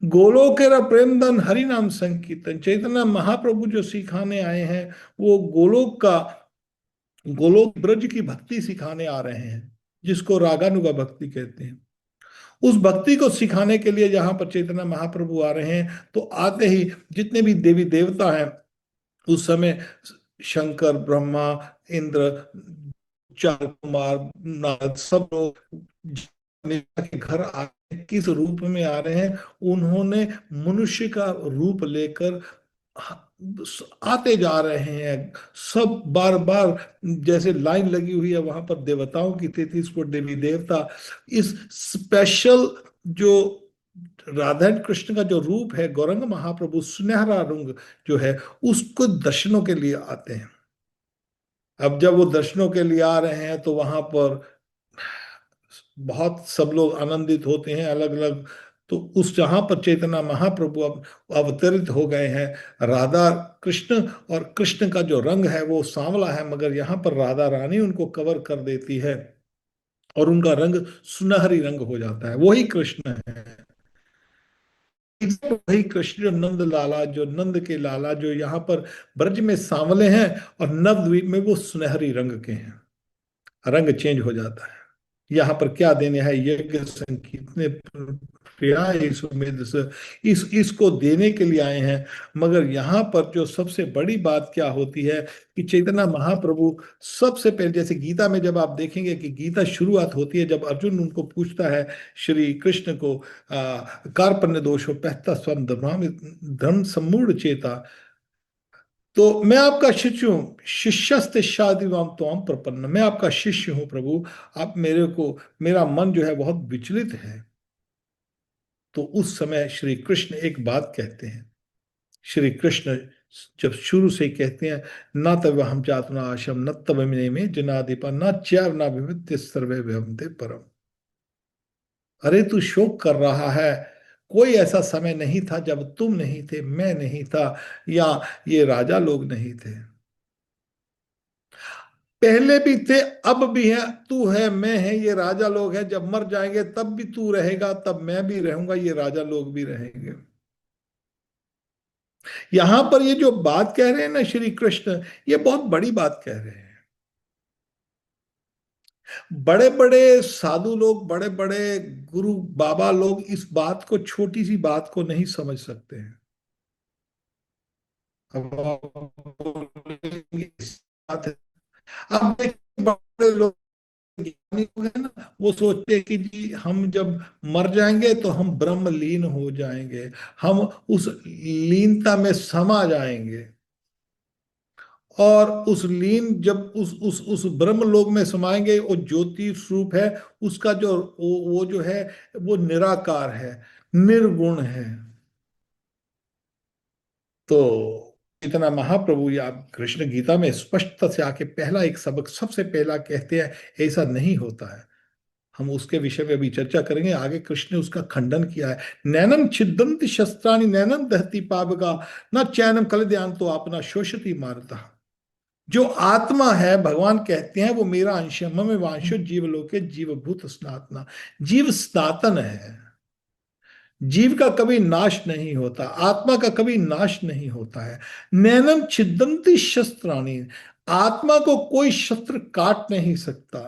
गोलोकेरा प्रेम धन हरि नाम संकीर्तन। चैतन्य महाप्रभु जो सिखाने आए हैं, वो गोलोक का, गोलोक ब्रज की भक्ति सिखाने आ रहे हैं, जिसको रागानुगा भक्ति कहते हैं। उस भक्ति को सिखाने के लिए जहां पर चैतन्य महाप्रभु आ रहे हैं, तो आते ही जितने भी देवी देवता हैं, उस समय शंकर, ब्रह्मा, इंद्र, चार कुमार, नारद, सब लोग के घर आ, किस रूप में आ रहे हैं? उन्होंने मनुष्य का रूप लेकर आते जा रहे हैं सब बार बार, जैसे लाइन लगी हुई है वहां पर देवताओं की, 33 कोटि देवी देवता इस स्पेशल जो राधा कृष्ण का जो रूप है गौरंग महाप्रभु सुनहरा रंग जो है उसको दर्शनों के लिए आते हैं। अब जब वो दर्शनों के लिए आ रहे हैं तो वहां पर बहुत सब लोग आनंदित होते हैं अलग अलग। तो उस जहां पर चैतन्य महाप्रभु अब अवतरित हो गए हैं, राधा कृष्ण, और कृष्ण का जो रंग है वो सांवला है, मगर यहाँ पर राधा रानी उनको कवर कर देती है और उनका रंग सुनहरी रंग हो जाता है। वही कृष्ण है, वही कृष्ण जो नंद लाला, जो नंद के लाला, जो यहाँ पर ब्रज में सांवले हैं और नवद्वीप में वो सुनहरी रंग के हैं। रंग चेंज हो जाता है। यहाँ पर क्या देने हैं, यज्ञ संकीर्तने प्रियाय इस उम्मीद से, इस इसको देने के लिए आए हैं। मगर यहाँ पर जो सबसे बड़ी बात क्या होती है कि चैतन्य महाप्रभु सबसे पहले, जैसे गीता में जब आप देखेंगे कि गीता शुरुआत होती है जब अर्जुन उनको पूछता है श्री कृष्ण को, कार्पण्य दोषो पहता स्वम धर्म सम्मूढ़ चेता, तो मैं आपका शिष्य हूँ, शिष्यस्ते शादिवाम त्वाम प्रपन्न, मैं आपका शिष्य हूँ प्रभु, आप मेरे को, मेरा मन जो है बहुत विचलित है। तो उस समय श्री कृष्ण एक बात कहते हैं। श्री कृष्ण जब शुरू से ही कहते हैं, ना तब हम जातना आशम न तब में जनाधिपा न च्याव ना विविध सर्वे व्यवते परम। अरे तू शोक कर रहा है, कोई ऐसा समय नहीं था जब तुम नहीं थे, मैं नहीं था, या ये राजा लोग नहीं थे। पहले भी थे, अब भी है, तू है, मैं है, ये राजा लोग हैं, जब मर जाएंगे तब भी तू रहेगा, तब मैं भी रहूंगा, ये राजा लोग भी रहेंगे। यहां पर ये जो बात कह रहे हैं ना श्री कृष्ण, ये बहुत बड़ी बात कह रहे हैं। बड़े बड़े साधु लोग, बड़े बड़े गुरु बाबा लोग इस बात को, छोटी सी बात को नहीं समझ सकते हैं। अब आप बोलेंगे, इस बात है। अब देखिए, बड़े लोग, ज्ञानी लोग हैं ना, वो सोचते हैं कि जी हम जब मर जाएंगे तो हम ब्रह्म लीन हो जाएंगे, हम उस लीनता में समा जाएंगे। और उस लीन जब उस ब्रह्म लोक में समाएंगे, वो ज्योति स्वरूप है, उसका जो वो जो है वो निराकार है, निर्गुण है। तो इतना महाप्रभु या कृष्ण गीता में स्पष्ट से आके पहला एक सबक सबसे पहला कहते हैं, ऐसा नहीं होता है। हम उसके विषय में अभी चर्चा करेंगे आगे। कृष्ण ने उसका खंडन किया है। नैनम छिदंति शस्त्राणि नैनम दहति पावका न चैनम कलद्यान तो अपना शोषति मारता। जो आत्मा है, भगवान कहते हैं वो मेरा अंश है, मम वांशो जीवलोके जीवभूत स्नातना। जीव स्नातन है, जीव का कभी नाश नहीं होता, आत्मा का कभी नाश नहीं होता है। नैनम छिदंती शस्त्राणि, आत्मा को कोई शस्त्र काट नहीं सकता।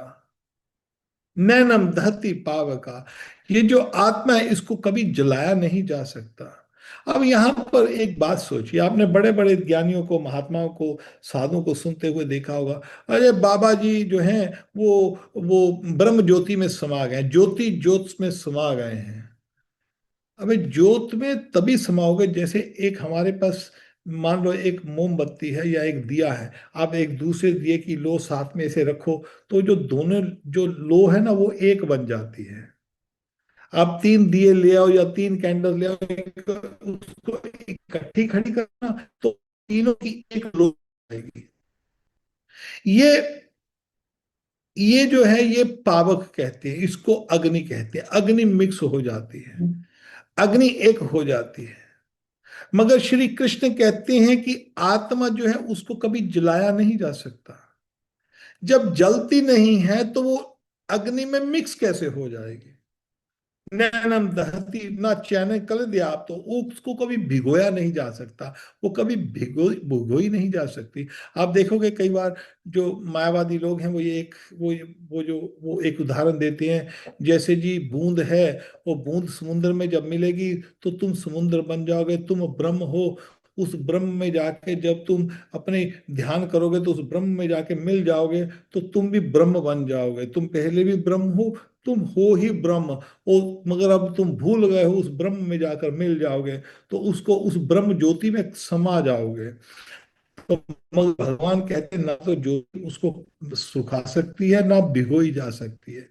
नैनम दहती पावका, ये जो आत्मा है इसको कभी जलाया नहीं जा सकता। अब यहां पर एक बात सोचिए, आपने बड़े बड़े ज्ञानियों को, महात्माओं को, साधुओं को सुनते हुए देखा होगा, अरे बाबा जी जो हैं वो ब्रह्म ज्योति में समा गए, ज्योति ज्योत में समा गए हैं। अबे ज्योत में तभी समाओगे जैसे एक हमारे पास, मान लो एक मोमबत्ती है या एक दिया है, आप एक दूसरे दिए की लो साथ में ऐसे रखो, तो जो दोनों जो लो है ना वो एक बन जाती है। आप तीन दिए ले आओ या तीन कैंडल ले आओ, उसको इकट्ठी खड़ी करना, तो तीनों की एक लो आएगी। ये ये जो है ये पावक कहते हैं, इसको अग्नि कहते हैं। अग्नि मिक्स हो जाती है, अग्नि एक हो जाती है। मगर श्री कृष्ण कहते हैं कि आत्मा जो है उसको कभी जलाया नहीं जा सकता। जब जलती नहीं है तो वो अग्नि में मिक्स कैसे हो जाएगी। नैनम दहती ना चैन कल दिया, आप तो उसको कभी भिगोया नहीं जा सकता, वो कभी भिगोई नहीं जा सकती। आप देखोगे कई बार जो मायावादी लोग हैं वो ये एक वो जो वो एक उदाहरण देते हैं, जैसे जी बूंद है, वो बूंद समुद्र में जब मिलेगी तो तुम समुद्र बन जाओगे, तुम ब्रह्म हो। उस ब्रह्म में जाके जब तुम अपने ध्यान करोगे तो उस ब्रह्म में जाके मिल जाओगे, तो तुम भी ब्रह्म बन जाओगे। तुम पहले भी ब्रह्म हो, तुम हो ही ब्रह्म। ओ, मगर अब तुम भूल गए हो, उस ब्रह्म में जाकर मिल जाओगे, तो उसको उस ब्रह्म ज्योति में समा जाओगे। तो मगर भगवान कहते हैं ना, तो ज्योति उसको सुखा सकती है ना भिगोई जा सकती है।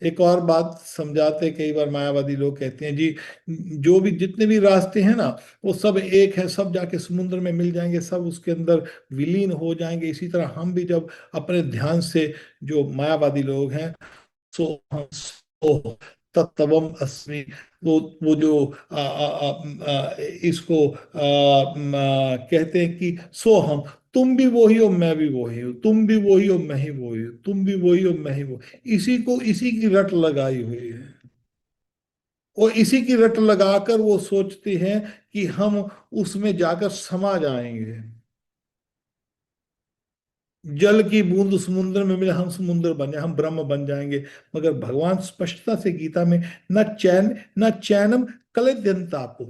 एक और बात समझाते, कई बार मायावादी लोग कहते हैं जी, जो भी जितने भी रास्ते हैं ना, वो सब एक है, सब जाके समुद्र में मिल जाएंगे, सब उसके अंदर विलीन हो जाएंगे। इसी तरह हम भी जब अपने ध्यान से, जो मायावादी लोग हैं, सो हम सो तत्वम अस्मि, वो जो इसको कहते हैं कि सो हम, तुम भी वही हो मैं भी वही हूँ, तुम भी वही हो मैं ही वही हूँ, तुम भी वही हो मैं ही वो, इसी को, इसी की रट लगाई हुई है। और इसी की रट लगाकर वो सोचते हैं कि हम उसमें जाकर समा जाएंगे। जल की बूंद समुद्र में मिले, हम समुद्र बन जाए, हम ब्रह्म बन जाएंगे। मगर भगवान स्पष्टता से गीता में, न चैन न चैनम कलेद्यंतापो,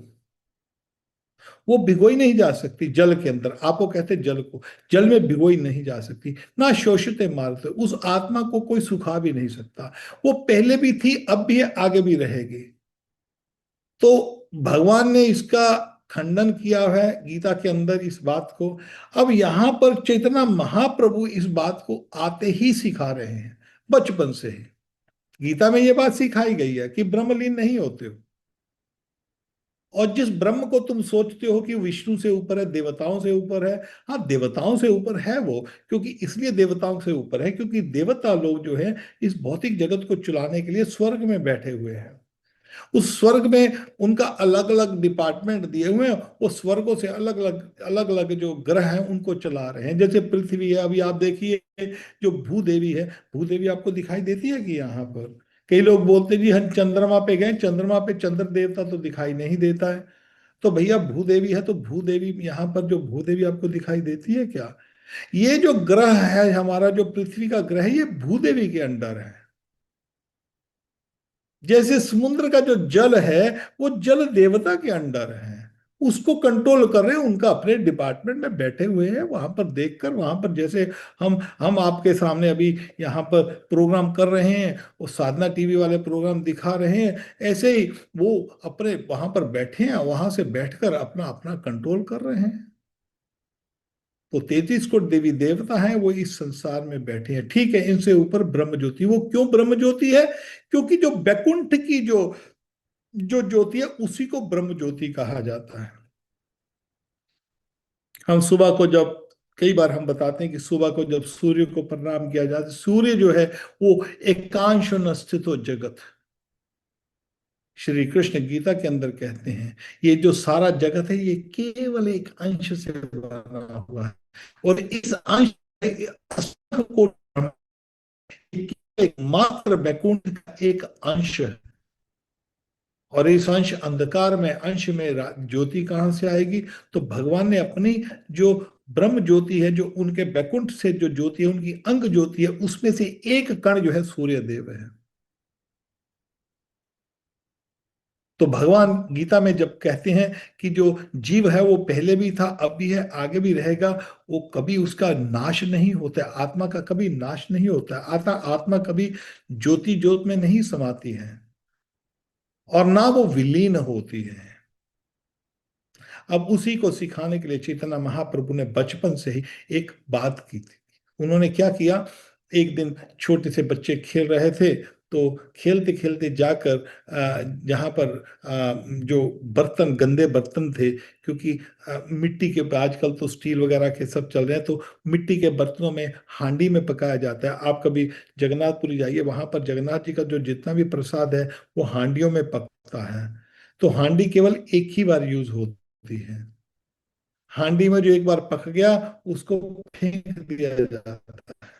वो भिगोई नहीं जा सकती जल के अंदर। आपो कहते जल को, जल में भिगोई नहीं जा सकती। ना शोषित मारते, उस आत्मा को कोई सुखा भी नहीं सकता। वो पहले भी थी, अब भी है, आगे भी रहेगी। तो भगवान ने इसका खंडन किया है गीता के अंदर इस बात को। अब यहां पर चैतन्य महाप्रभु इस बात को आते ही सिखा रहे हैं, बचपन से ही। गीता में यह बात सिखाई गई है कि ब्रह्मलीन नहीं होते हो। और जिस ब्रह्म को तुम सोचते हो कि विष्णु से ऊपर है, देवताओं से ऊपर है, हाँ देवताओं से ऊपर है वो। क्योंकि इसलिए देवताओं से ऊपर है क्योंकि देवता लोग जो है इस भौतिक जगत को चलाने के लिए स्वर्ग में बैठे हुए हैं। उस स्वर्ग में उनका अलग अलग डिपार्टमेंट दिए हुए हैं। वो स्वर्गों से अलग अलग जो ग्रह हैं उनको चला रहे हैं। जैसे पृथ्वी है, अभी आप देखिए, जो भूदेवी है, भूदेवी आपको दिखाई देती है कि यहाँ पर? कई लोग बोलते जी हम चंद्रमा पे गए, चंद्रमा पे चंद्र देवता तो दिखाई नहीं देता है। तो भैया भूदेवी है, तो भूदेवी यहाँ पर जो भूदेवी आपको दिखाई देती है क्या? ये जो ग्रह है हमारा, जो पृथ्वी का ग्रह है, ये भूदेवी के अंडर है। जैसे समुद्र का जो जल है, वो जल देवता के अंडर है। उसको कंट्रोल कर रहे हैं, उनका अपने डिपार्टमेंट में बैठे हुए हैं वहां पर, देखकर वहां पर। जैसे हम आपके सामने अभी यहाँ पर प्रोग्राम कर रहे हैं, वो साधना टीवी वाले प्रोग्राम दिखा रहे हैं, ऐसे ही वो अपने वहां पर बैठे हैं, वहां से बैठकर अपना अपना कंट्रोल कर रहे हैं। तो 33 कोटि देवी देवता हैं, वो इस संसार में बैठे हैं। ठीक है, इनसे ऊपर ब्रह्म ज्योति। वो क्यों ब्रह्म ज्योति है? क्योंकि जो बैकुंठ की जो जो ज्योति है, उसी को ब्रह्म ज्योति कहा जाता है। हम सुबह को जब, कई बार हम बताते हैं कि सुबह को जब सूर्य को प्रणाम किया जाता है, सूर्य जो है वो एकांश न स्थितो जगत, श्री कृष्ण गीता के अंदर कहते हैं, ये जो सारा जगत है ये केवल एक अंश से बना हुआ है। और इस अंश को एक मात्र वैकुंठ का एक अंश है। और इस अंश अंधकार में, अंश में ज्योति कहां से आएगी? तो भगवान ने अपनी जो ब्रह्म ज्योति है, जो उनके वैकुंठ से जो ज्योति है, उनकी अंग ज्योति है, उसमें से एक कण जो है सूर्य देव है। तो भगवान गीता में जब कहते हैं कि जो जीव है वो पहले भी था, अब भी है, आगे भी रहेगा, वो कभी उसका नाश नहीं होता है। आत्मा का कभी नाश नहीं होता है। आत्मा कभी ज्योति ज्योत में नहीं समाती है, और ना वो विलीन होती है। अब उसी को सिखाने के लिए चैतन्य महाप्रभु ने बचपन से ही एक बात की थी। उन्होंने क्या किया, एक दिन छोटे से बच्चे खेल रहे थे, तो खेलते खेलते जाकर जहाँ पर जो बर्तन, गंदे बर्तन थे, क्योंकि मिट्टी के, आजकल तो स्टील वगैरह के सब चल रहे हैं, तो मिट्टी के बर्तनों में हांडी में पकाया जाता है। आप कभी जगन्नाथपुरी जाइए, वहां पर जगन्नाथ जी का जो जितना भी प्रसाद है वो हांडियों में पकता है। तो हांडी केवल एक ही बार यूज होती है। हांडी में जो एक बार पक गया, उसको फेंक दिया जाता है।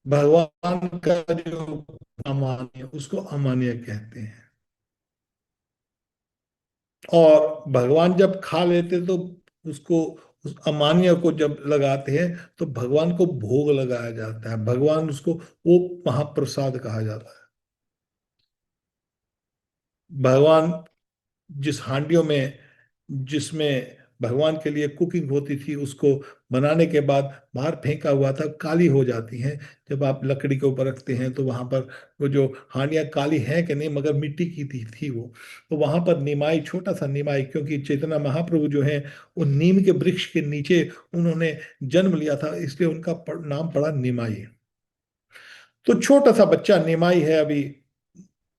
भगवान का जो अमान्य, उसको अमान्य कहते हैं। और भगवान जब खा लेते तो उसको, उस अमान्य को जब लगाते हैं, तो भगवान को भोग लगाया जाता है। भगवान उसको, वो महाप्रसाद कहा जाता है। भगवान जिस हांडियों में, जिसमें भगवान के लिए कुकिंग होती थी, उसको बनाने के बाद बाहर फेंका हुआ था, काली हो जाती हैं। जब आप लकड़ी के ऊपर रखते हैं तो वहां पर वो जो हांडियां काली हैं कि नहीं, मगर मिट्टी की थी वो। तो वहां पर निमाई, छोटा सा निमाई, क्योंकि चैतन्य महाप्रभु जो है वो नीम के वृक्ष के नीचे उन्होंने जन्म लिया था, इसलिए उनका नाम पड़ा निमाई। तो छोटा सा बच्चा निमाई है अभी,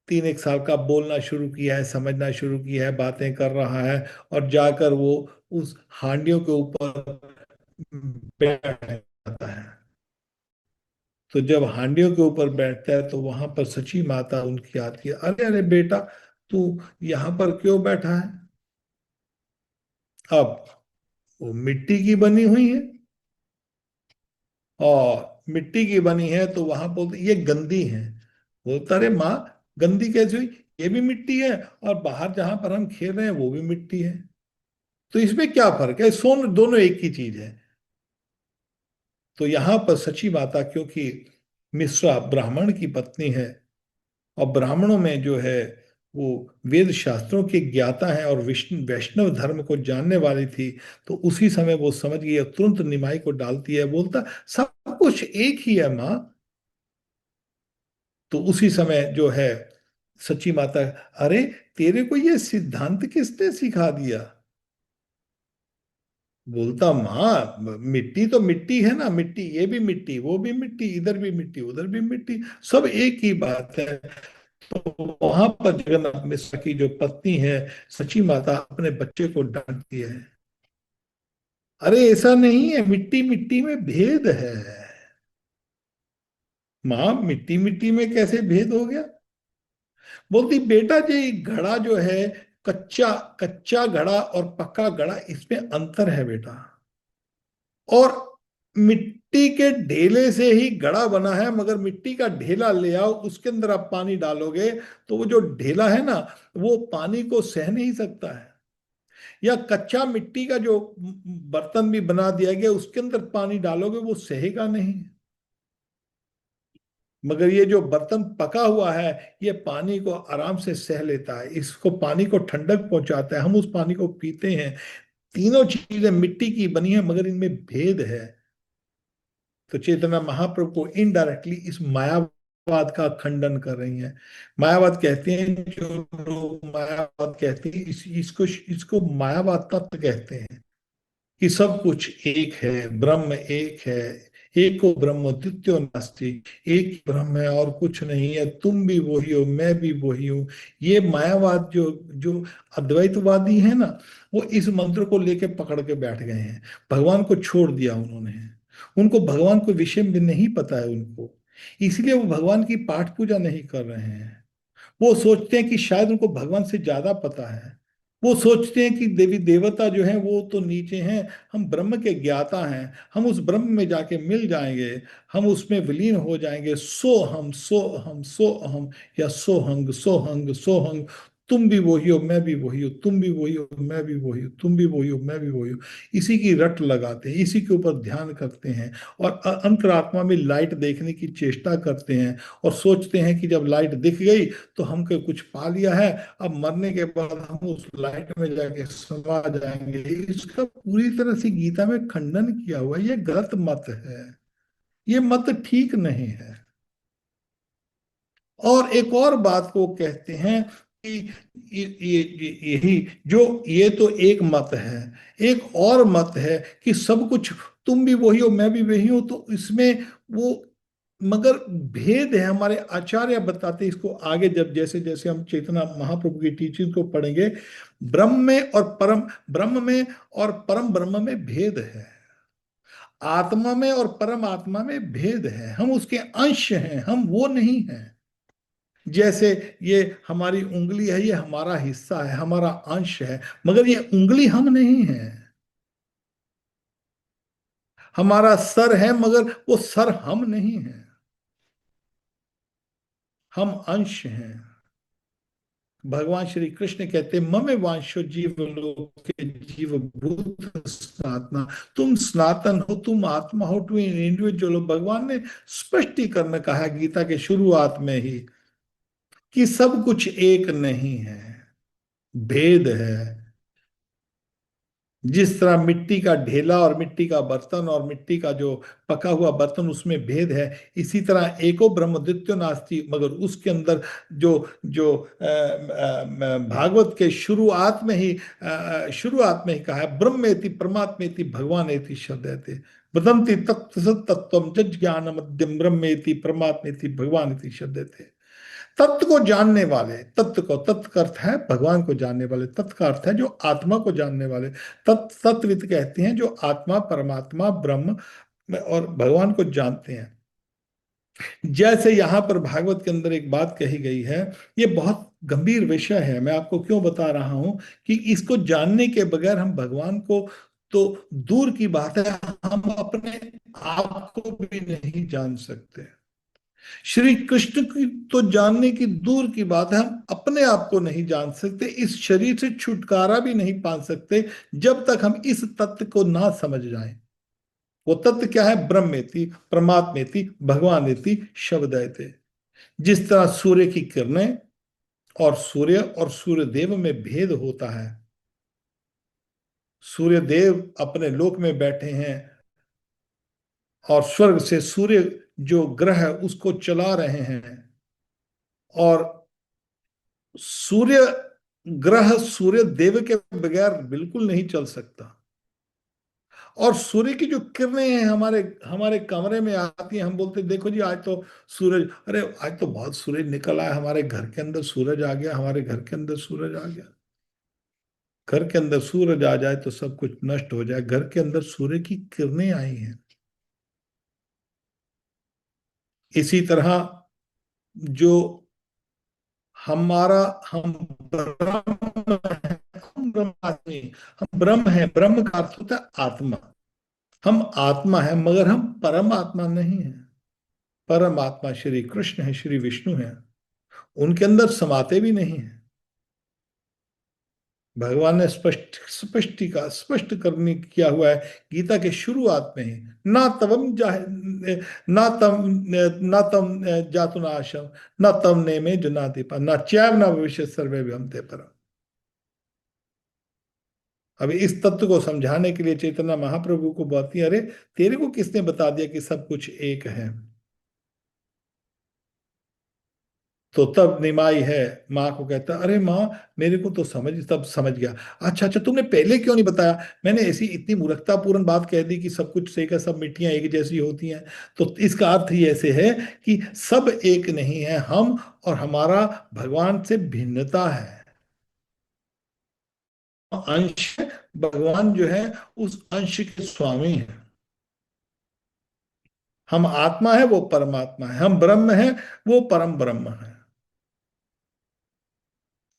3 एक साल का, बोलना शुरू किया है, समझना शुरू किया है, बातें कर रहा है, और जाकर वो उस हांडियों के ऊपर बैठ जाता है। तो जब हांडियों के ऊपर बैठता है तो वहां पर सची माता उनकी आती है, अरे अरे बेटा, तू यहाँ पर क्यों बैठा है? अब वो मिट्टी की बनी हुई है, और मिट्टी की बनी है, तो वहां बोलते ये गंदी है। बोलता, अरे माँ, गंदी कैसे हुई? ये भी मिट्टी है, और बाहर जहां पर हम खेल रहे हैं वो भी मिट्टी है। तो इसमें क्या फर्क है? सोन दोनों एक ही चीज है। तो यहां पर सची माता, क्योंकि मिश्रा ब्राह्मण की पत्नी है, और ब्राह्मणों में जो है वो वेद शास्त्रों के ज्ञाता है, और विष्णु वैष्णव धर्म को जानने वाली थी, तो उसी समय वो समझ गई और तुरंत निमाई को डालती है, बोलता सब कुछ एक ही है माँ। तो उसी समय जो है सची माता, अरे तेरे को ये सिद्धांत किसने सिखा दिया? बोलता, माँ मिट्टी तो मिट्टी है ना, मिट्टी, ये भी मिट्टी, वो भी मिट्टी, इधर भी मिट्टी, उधर भी मिट्टी, सब एक ही बात है। तो वहां पर जगन्नाथ मिश्र की जो पत्नी है सची माता, अपने बच्चे को डांटती है, अरे ऐसा नहीं है, मिट्टी मिट्टी में भेद है। माँ, मिट्टी मिट्टी में कैसे भेद हो गया? बोलती, बेटा ये घड़ा जो है, कच्चा कच्चा घड़ा और पक्का घड़ा, इसमें अंतर है बेटा। और मिट्टी के ढेले से ही घड़ा बना है, मगर मिट्टी का ढेला ले आओ, उसके अंदर आप पानी डालोगे तो वो जो ढेला है ना, वो पानी को सह नहीं सकता है। या कच्चा मिट्टी का जो बर्तन भी बना दिया गया, उसके अंदर पानी डालोगे वो सहेगा नहीं। मगर ये जो बर्तन पका हुआ है, ये पानी को आराम से सह लेता है, इसको पानी को ठंडक पहुंचाता है, हम उस पानी को पीते हैं। तीनों चीजें मिट्टी की बनी है, मगर इनमें भेद है। तो चेतना महाप्रभु को इनडायरेक्टली इस मायावाद का खंडन कर रही हैं। मायावाद कहते हैं, जो लोग मायावाद कहते हैं, इसको इसको मायावाद तत्व कहते हैं, कि सब कुछ एक है, ब्रह्म एक है, एको ब्रह्म द्वितीयो नास्ति, एक ही ब्रह्म है और कुछ नहीं है, तुम भी वही हो, मैं भी वही हूँ। ये मायावाद जो जो अद्वैतवादी है ना, वो इस मंत्र को लेके पकड़ के बैठ गए हैं। भगवान को छोड़ दिया उन्होंने, उनको भगवान के विषय में नहीं पता है उनको, इसलिए वो भगवान की पाठ पूजा नहीं कर रहे हैं। वो सोचते हैं कि शायद उनको भगवान से ज्यादा पता है। वो सोचते हैं कि देवी देवता जो हैं वो तो नीचे हैं, हम ब्रह्म के ज्ञाता हैं, हम उस ब्रह्म में जाके मिल जाएंगे, हम उसमें विलीन हो जाएंगे, सो हम सो हम सो हम, या सोहंग सोहंग सोहंग। तुम भी वही हो, मैं भी वही हूँ, तुम भी वही हो, मैं भी वही हूँ, तुम भी वही हो, मैं भी वही हूँ। इसी की रट लगाते हैं, इसी के ऊपर ध्यान करते हैं, और अंतरात्मा में लाइट देखने की चेष्टा करते हैं, और सोचते हैं कि जब लाइट दिख गई तो हमको कुछ पा लिया है, अब मरने के बाद हम उस लाइट में जाके समा जाएंगे। इसका पूरी तरह से गीता में खंडन किया हुआ है, ये गलत मत है, ये मत ठीक नहीं है। और एक और बात को कहते हैं कि यही जो, ये तो एक मत है, एक और मत है कि सब कुछ, तुम भी वही हो, मैं भी वही हूं, तो इसमें वो, मगर भेद है। हमारे आचार्य बताते हैं इसको आगे, जब जैसे जैसे हम चेतना महाप्रभु की टीचिंग को पढ़ेंगे, ब्रह्म में और परम ब्रह्म में और परम ब्रह्म में भेद है, आत्मा में और परम आत्मा में भेद है, हम उसके अंश हैं, हम वो नहीं हैं। जैसे ये हमारी उंगली है, ये हमारा हिस्सा है, हमारा अंश है, मगर ये उंगली हम नहीं है। हमारा सर है, मगर वो सर हम नहीं है, हम अंश हैं। भगवान श्री कृष्ण कहते हैं, ममे वांशो जीव लोके जीव भूत सनातना, तुम सनातन हो, तुम आत्मा हो, तुम इंडिविजुअल हो। भगवान ने स्पष्टीकरण कहा है गीता के शुरुआत में ही, कि सब कुछ एक नहीं है। भेद है। जिस तरह मिट्टी का ढेला और मिट्टी का बर्तन और मिट्टी का जो पका हुआ बर्तन, उसमें भेद है, इसी तरह एको ब्रह्म द्वितीयो नास्ति, मगर उसके अंदर जो जो भागवत के शुरुआत में ही कहा है, ब्रह्मेति परमात्मेति भगवानेति शब्देति वदन्ति तत्व तत्व जज ज्ञान मध्यम ब्रह्मेति परमात्मेति भगवानेति शब्देति। तत्व को जानने वाले, तत्व का अर्थ है भगवान को जानने वाले, तत्व का अर्थ है जो आत्मा को जानने वाले। तत्विद कहते हैं जो आत्मा, परमात्मा, ब्रह्म और भगवान को जानते हैं। जैसे यहां पर भागवत के अंदर एक बात कही गई है, ये बहुत गंभीर विषय है। मैं आपको क्यों बता रहा हूं कि इसको जानने के बगैर हम भगवान को तो दूर की बात है, हम अपने आप को भी नहीं जान सकते। श्री कृष्ण की तो जानने की दूर की बात है, हम अपने आप को नहीं जान सकते, इस शरीर से छुटकारा भी नहीं पा सकते जब तक हम इस तत्व को ना समझ जाएं। वो तत्व क्या है? ब्रह्मेति परमात्मेति भगवानेति शब्दयते। जिस तरह सूर्य की किरणें और सूर्य देव में भेद होता है। सूर्य देव अपने लोक में बैठे हैं और स्वर्ग से सूर्य जो ग्रह है उसको चला रहे हैं, और सूर्य ग्रह सूर्य देव के बगैर बिल्कुल नहीं चल सकता। और सूर्य की जो किरणें हैं हमारे हमारे कमरे में आती हैं, हम बोलते हैं देखो जी आज तो सूरज, अरे आज तो बहुत सूरज निकल आया, हमारे घर के अंदर सूरज आ गया, हमारे घर के अंदर सूरज आ गया। घर के अंदर सूरज आ जाए तो सब कुछ नष्ट हो जाए। घर के अंदर सूर्य की किरणें आई हैं। इसी तरह जो हमारा हम ब्रह्म है, हम ब्रह्मात्मी, हम ब्रह्म है। ब्रह्म का अर्थ होता है आत्मा। हम आत्मा है मगर हम परमात्मा नहीं है। परमात्मा श्री कृष्ण है, श्री विष्णु है, उनके अंदर समाते भी नहीं है। भगवान ने स्पष्ट करने किया हुआ है गीता के शुरुआत में ही, ना तवम जा ना तम ना तम जातु नाशम ना तम ने में जुनाति पा ना चैव ना भविष्य सर्वे हम ते पर। अभी इस तत्व को समझाने के लिए चैतन्य महाप्रभु को बोलती है, अरे तेरे को किसने बता दिया कि सब कुछ एक है? तो तब निमाई है माँ को कहता, अरे माँ मेरे को तो तब समझ गया। अच्छा अच्छा, तुमने पहले क्यों नहीं बताया? मैंने ऐसी इतनी मूर्खतापूर्ण बात कह दी कि सब कुछ एक है, सब मिट्टियां एक जैसी होती हैं। तो इसका अर्थ ही ऐसे है कि सब एक नहीं है, हम और हमारा भगवान से भिन्नता है। अंश, भगवान जो है उस अंश के स्वामी है। हम आत्मा है, वो परमात्मा है। हम ब्रह्म है, वो परम ब्रह्म है।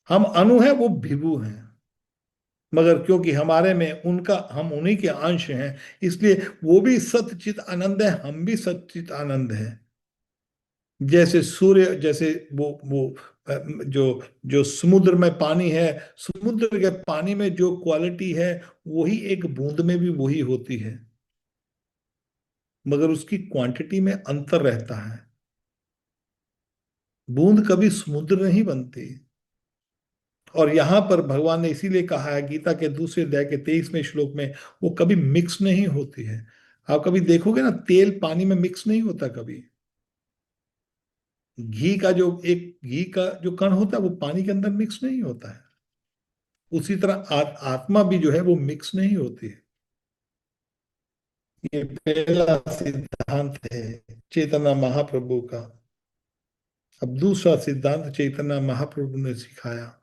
हम अणु है, वो विभु है। मगर क्योंकि हमारे में उनका, हम उन्हीं के अंश हैं, इसलिए वो भी सतचित आनंद है, हम भी सतचित आनंद है। जैसे सूर्य, जैसे वो जो जो समुद्र में पानी है, समुद्र के पानी में जो क्वालिटी है वही एक बूंद में भी वही होती है, मगर उसकी क्वांटिटी में अंतर रहता है। बूंद कभी समुद्र नहीं बनती। और यहां पर भगवान ने इसीलिए कहा है गीता के दूसरे अध्याय के 23वें श्लोक में, वो कभी मिक्स नहीं होती है। आप कभी देखोगे ना, तेल पानी में मिक्स नहीं होता कभी। घी का जो कण होता है वो पानी के अंदर मिक्स नहीं होता है। उसी तरह आत्मा भी जो है वो मिक्स नहीं होती है। ये पहला सिद्धांत है चैतन्य महाप्रभु का। अब दूसरा सिद्धांत चैतन्य महाप्रभु ने सिखाया।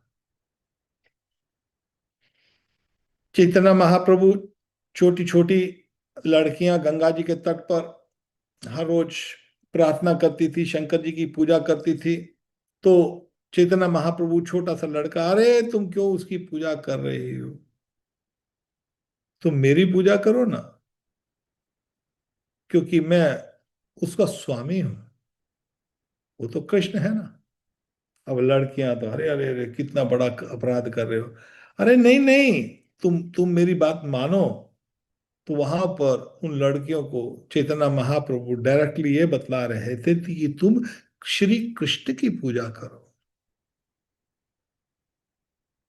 चैतन्य महाप्रभु, छोटी छोटी लड़कियां गंगा जी के तट पर हर रोज प्रार्थना करती थी, शंकर जी की पूजा करती थी। तो चैतन्य महाप्रभु, छोटा सा लड़का, अरे तुम क्यों उसकी पूजा कर रही हो? तुम मेरी पूजा करो ना, क्योंकि मैं उसका स्वामी हूं। वो तो कृष्ण है ना। अब लड़कियां तो, अरे अरे अरे कितना बड़ा अपराध कर रहे हो। अरे नहीं नहीं, तुम मेरी बात मानो। तो वहां पर उन लड़कियों को चैतन्य महाप्रभु डायरेक्टली ये बतला रहे थे कि तुम श्री कृष्ण की पूजा करो।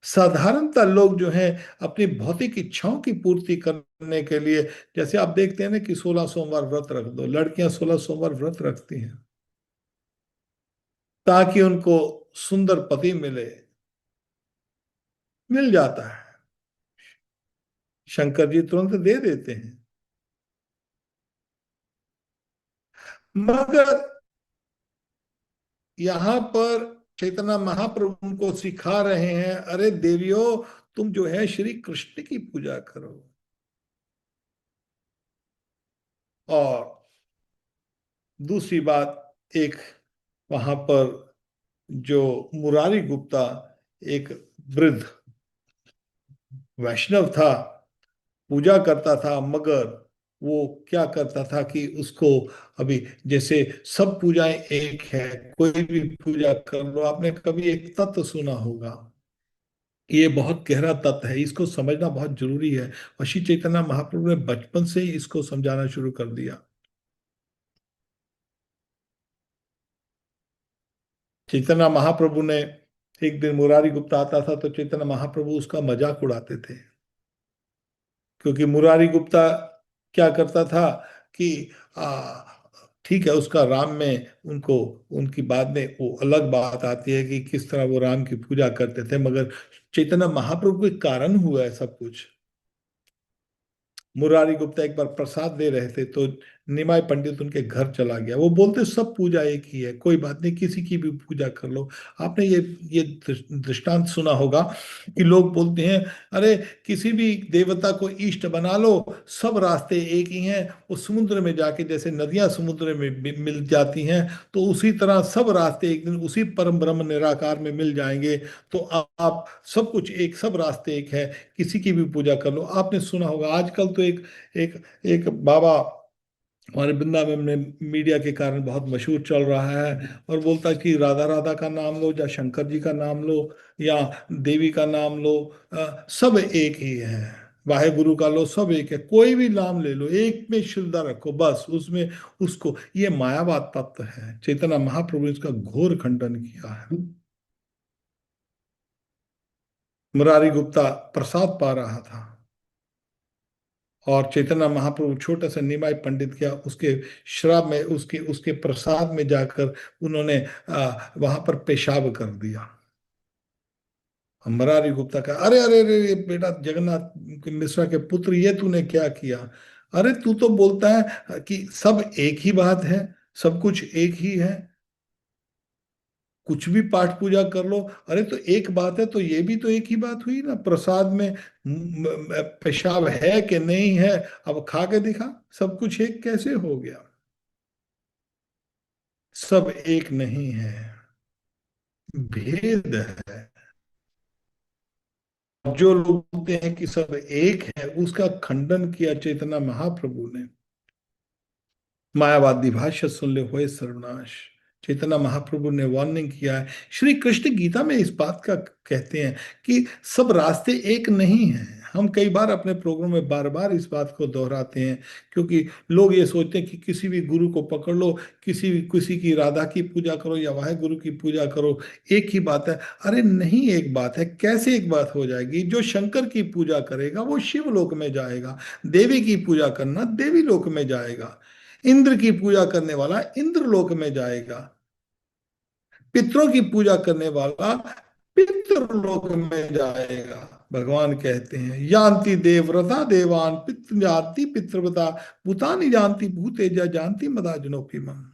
साधारणतः लोग जो हैं अपनी भौतिक इच्छाओं की पूर्ति करने के लिए, जैसे आप देखते हैं ना कि 16 सोमवार व्रत रख दो, लड़कियां 16 सोमवार व्रत रखती हैं ताकि उनको सुंदर पति मिले। मिल जाता है, शंकर जी तुरंत दे देते हैं। मगर यहाँ पर चैतन्य महाप्रभु उनको सिखा रहे हैं, अरे देवियों, तुम जो है श्री कृष्ण की पूजा करो। और दूसरी बात, एक वहां पर जो मुरारी गुप्ता, एक वृद्ध वैष्णव था, पूजा करता था, मगर वो क्या करता था कि उसको, अभी जैसे सब पूजाएं एक है, कोई भी पूजा कर लो, आपने कभी एक तत्व सुना होगा, ये बहुत गहरा तत्व है, इसको समझना बहुत जरूरी है। और श्री चैतन्य महाप्रभु ने बचपन से ही इसको समझाना शुरू कर दिया। चैतन्य महाप्रभु ने, एक दिन मुरारी गुप्ता आता था तो चैतन्य महाप्रभु उसका मजाक उड़ाते थे, क्योंकि मुरारी गुप्ता क्या करता था कि ठीक है, उसका राम में उनको, उनकी बाद में वो अलग बात आती है कि किस तरह वो राम की पूजा करते थे, मगर चैतन्य महाप्रभु के कारण हुआ है सब कुछ। मुरारी गुप्ता एक बार प्रसाद दे रहे थे तो निमाय पंडित उनके घर चला गया। वो बोलते सब पूजा एक ही है, कोई बात नहीं, किसी की भी पूजा कर लो। आपने ये दृष्टांत सुना होगा कि लोग बोलते हैं, अरे किसी भी देवता को इष्ट बना लो, सब रास्ते एक ही हैं। वो समुद्र में जाके, जैसे नदियां समुद्र में मिल जाती हैं, तो उसी तरह सब रास्ते एक दिन उसी परम ब्रह्म निराकार में मिल जाएंगे। तो आप सब कुछ एक, सब रास्ते एक है, किसी की भी पूजा कर लो। आपने सुना होगा आजकल तो एक एक एक बाबा हमारे वृंदावन में मीडिया के कारण बहुत मशहूर चल रहा है, और बोलता है कि राधा राधा का नाम लो या शंकर जी का नाम लो या देवी का नाम लो, सब एक ही है। वाहे गुरु का लो, सब एक है, कोई भी नाम ले लो, एक में श्रद्धा रखो बस उसमें। उसको, ये मायावाद तत्व है, चैतन्य महाप्रभु ने इसका घोर खंडन किया है। मुरारी गुप्ता प्रसाद पा रहा था और चैतन्य महाप्रभु छोटा सा निमाय पंडित किया, उसके श्राप में, उसके उसके प्रसाद में जाकर उन्होंने वहां पर पेशाब कर दिया। मुरारी गुप्ता का, अरे अरे अरे ये बेटा जगन्नाथ के मिश्रा के पुत्र, ये तूने क्या किया? अरे तू तो बोलता है कि सब एक ही बात है, सब कुछ एक ही है, कुछ भी पाठ पूजा कर लो। अरे तो एक बात है तो ये भी तो एक ही बात हुई ना, प्रसाद में पेशाब है कि नहीं है, अब खा के दिखा, सब कुछ एक कैसे हो गया? सब एक नहीं है, भेद है। जो लोग बोलते हैं कि सब एक है, उसका खंडन किया चैतन्य महाप्रभु ने। मायावादी भाष्य सुन ले होए सर्वनाश। चैतन्य महाप्रभु ने वार्निंग किया है। श्री कृष्ण गीता में इस बात का कहते हैं कि सब रास्ते एक नहीं हैं। हम कई बार अपने प्रोग्राम में बार बार इस बात को दोहराते हैं, क्योंकि लोग ये सोचते हैं कि किसी भी गुरु को पकड़ लो, किसी की राधा की पूजा करो या वाहे गुरु की पूजा करो, एक ही बात है। अरे नहीं, एक बात है, कैसे एक बात हो जाएगी? जो शंकर की पूजा करेगा वो शिव लोक में जाएगा, देवी की पूजा करना देवी लोक में जाएगा, इंद्र की पूजा करने वाला इंद्र लोक में जाएगा, पितरों की पूजा करने वाला पितृ लोक में जाएगा। भगवान कहते हैं, यान्ति देवव्रता देवान, पितृ जानती पितृव्रता, भूतानि जानती भूतेजा जानती मदाजनोपि मम।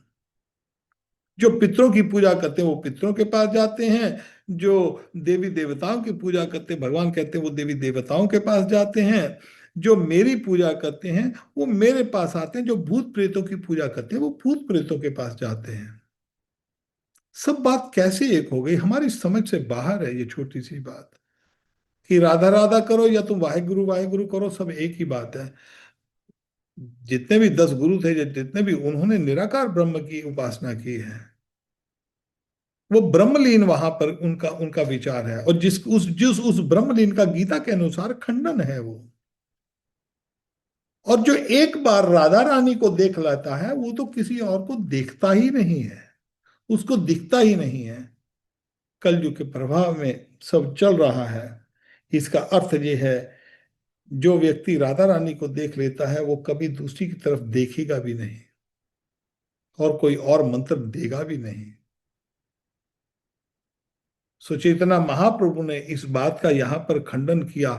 जो पितरों की पूजा करते हैं वो पितरों के पास जाते हैं, जो देवी देवताओं की पूजा करते हैं, भगवान कहते हैं, वो देवी देवताओं के पास जाते हैं। जो मेरी पूजा करते हैं वो मेरे पास आते हैं, जो भूत प्रेतों की पूजा करते हैं वो भूत प्रेतों के पास जाते हैं। सब बात कैसे एक हो गई, हमारी समझ से बाहर है ये छोटी सी बात, कि राधा राधा करो या तुम वाहे गुरु करो, सब एक ही बात है। जितने भी 10 गुरु थे, जितने भी, उन्होंने निराकार ब्रह्म की उपासना की है। वो ब्रह्मलीन वहां पर उनका उनका विचार है, और जिस उस ब्रह्मलीन का गीता के अनुसार खंडन है वो। और जो एक बार राधा रानी को देख लेता है वो तो किसी और को देखता ही नहीं है, उसको दिखता ही नहीं है। कलयुग के प्रभाव में सब चल रहा है, इसका अर्थ ये है, जो व्यक्ति राधा रानी को देख लेता है वो कभी दूसरी की तरफ देखेगा भी नहीं और कोई और मंत्र देगा भी नहीं। सुचेतना महाप्रभु ने इस बात का यहाँ पर खंडन किया।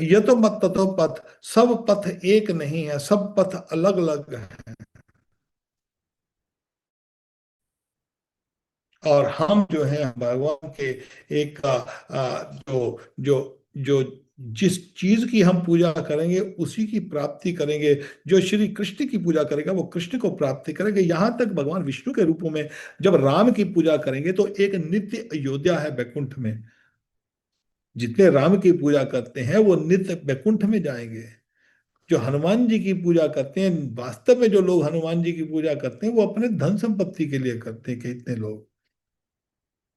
यह तो मत ततो पथ, सब पथ एक नहीं है, सब पथ अलग अलग है। और हम जो है भगवान के एक जो जिस चीज की हम पूजा करेंगे उसी की प्राप्ति करेंगे। जो श्री कृष्ण की पूजा करेगा वो कृष्ण को प्राप्ति करेंगे। यहां तक भगवान विष्णु के रूपों में जब राम की पूजा करेंगे तो एक नित्य अयोध्या है बैकुंठ में। जितने राम की पूजा करते हैं वो नित्य बैकुंठ में जाएंगे। जो हनुमान जी की पूजा करते हैं, वास्तव में जो लोग हनुमान जी की पूजा करते हैं वो अपने धन संपत्ति के लिए करते हैं। कितने लोग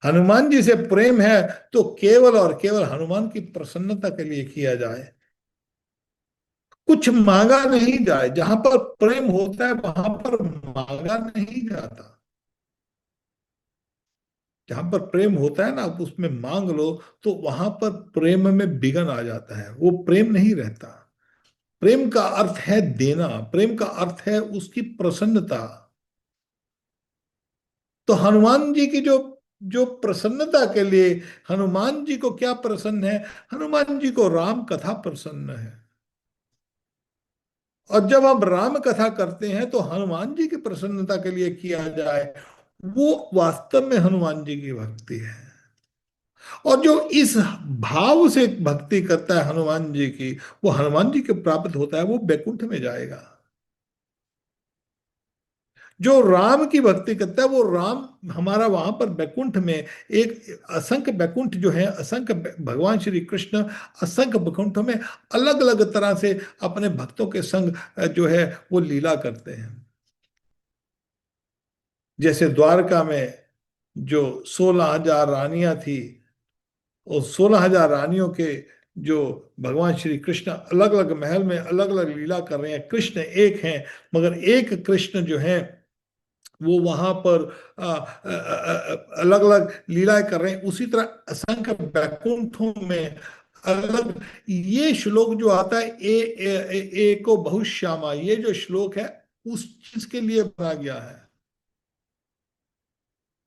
हनुमान जी से प्रेम है तो केवल और केवल हनुमान की प्रसन्नता के लिए किया जाए, कुछ मांगा नहीं जाए। जहां पर प्रेम होता है वहां पर मांगा नहीं जाता। जहां पर प्रेम होता है ना, आप उसमें मांग लो तो वहां पर प्रेम में विघन आ जाता है, वो प्रेम नहीं रहता। प्रेम का अर्थ है देना, प्रेम का अर्थ है उसकी प्रसन्नता। तो हनुमान जी की जो जो प्रसन्नता के लिए, हनुमान जी को क्या प्रसन्न है? हनुमान जी को राम कथा प्रसन्न है। और जब हम राम कथा करते हैं तो हनुमान जी की प्रसन्नता के लिए किया जाए, वो वास्तव में हनुमान जी की भक्ति है। और जो इस भाव से भक्ति करता है हनुमान जी की, वो हनुमान जी के प्राप्त होता है, वो बैकुंठ में जाएगा। जो राम की भक्ति करता है वो राम हमारा वहां पर बैकुंठ में, एक असंख्य बैकुंठ जो है, असंख्य भगवान श्री कृष्ण असंख्य बैकुंठों में अलग अलग तरह से अपने भक्तों के संग जो है वो लीला करते हैं। जैसे द्वारका में जो 16,000 रानियां थी, और 16,000 रानियों के जो भगवान श्री कृष्ण अलग अलग महल में अलग अलग लीला कर रहे हैं। कृष्ण एक हैं, मगर एक कृष्ण जो है वो वहां पर अलग अलग लीलाएं कर रहे हैं। उसी तरह असंख्य बैकुंठों में अलग, ये श्लोक जो आता है एको बहुश्यामा, ये जो श्लोक है उस चीज के लिए बना गया है।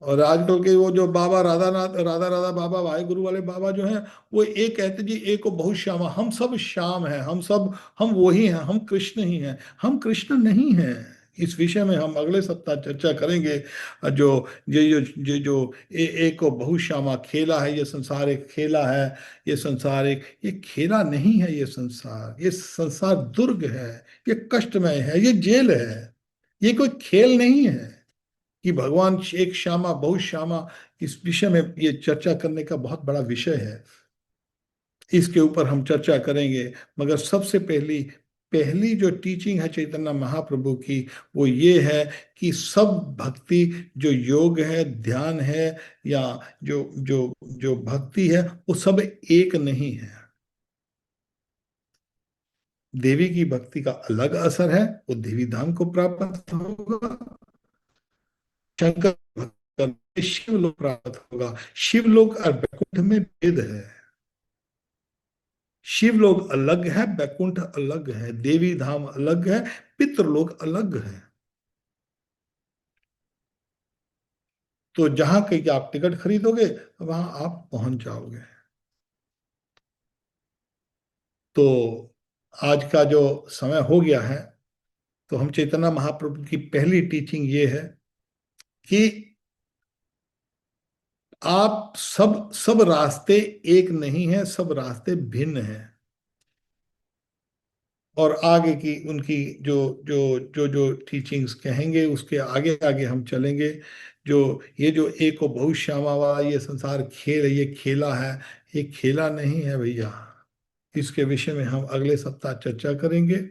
और आजकल के वो जो बाबा राधानाथ, राधा राधा बाबा वाहे गुरु वाले बाबा जो हैं, वो एक कहते जी एक को बहुत श्यामा, हम सब श्याम हैं, हम सब, हम वही हैं, हम कृष्ण ही हैं। हम कृष्ण नहीं हैं। इस विषय में हम अगले सप्ताह चर्चा करेंगे। जो एक को बहुत श्यामा खेला है, ये संसार एक खेला है। ये संसार एक, ये खेला नहीं है। ये संसार दुर्ग है, ये कष्टमय है, ये जेल है। ये कोई खेल नहीं है कि भगवान एक श्यामा बहुत श्यामा। इस विषय में ये चर्चा करने का बहुत बड़ा विषय है, इसके ऊपर हम चर्चा करेंगे। मगर सबसे पहली पहली जो टीचिंग है चैतन्य महाप्रभु की, वो ये है कि सब भक्ति, जो योग है, ध्यान है, या जो जो जो भक्ति है, वो सब एक नहीं है। देवी की भक्ति का अलग असर है, वो देवी धाम को प्राप्त होगा। शंकर भक्त शिवलोक प्राप्त होगा। शिवलोक और बैकुंठ में भेद है। शिवलोक अलग है, बैकुंठ अलग है, देवी धाम अलग है, पितृलोक अलग है। तो जहां कहीं आप टिकट खरीदोगे वहां आप पहुंच जाओगे। तो आज का जो समय हो गया है, तो हम चैतन्य महाप्रभु की पहली टीचिंग ये है कि आप सब रास्ते एक नहीं है, सब रास्ते भिन्न हैं। और आगे की उनकी जो जो जो टीचिंग्स कहेंगे उसके आगे आगे हम चलेंगे। जो ये जो एक बहुत श्यामा वाला ये संसार खेल है, ये खेला है, ये खेला नहीं है भैया। इसके विषय में हम अगले सप्ताह चर्चा करेंगे।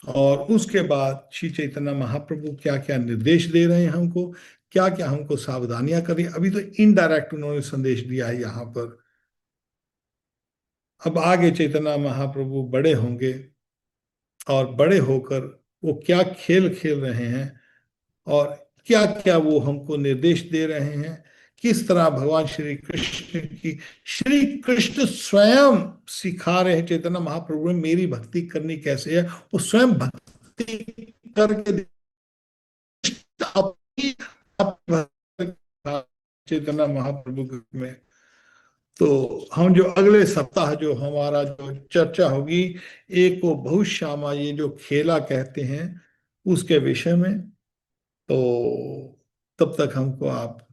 और उसके बाद श्री चैतन्य महाप्रभु क्या क्या निर्देश दे रहे हैं हमको, क्या क्या हमको सावधानियां करनी। अभी तो इनडायरेक्ट उन्होंने संदेश दिया है यहाँ पर। अब आगे चैतन्य महाप्रभु बड़े होंगे और बड़े होकर वो क्या खेल खेल रहे हैं और क्या क्या वो हमको निर्देश दे रहे हैं किस तरह भगवान श्री कृष्ण स्वयं सिखा रहे हैं चैतन्य महाप्रभु ने मेरी भक्ति करनी कैसे है। वो स्वयं भक्ति करके अपनी चैतन्य महाप्रभु में। तो हम जो अगले सप्ताह जो हमारा जो चर्चा होगी, एक वो बहुत श्यामा ये जो खेला कहते हैं उसके विषय में। तो तब तक हमको आप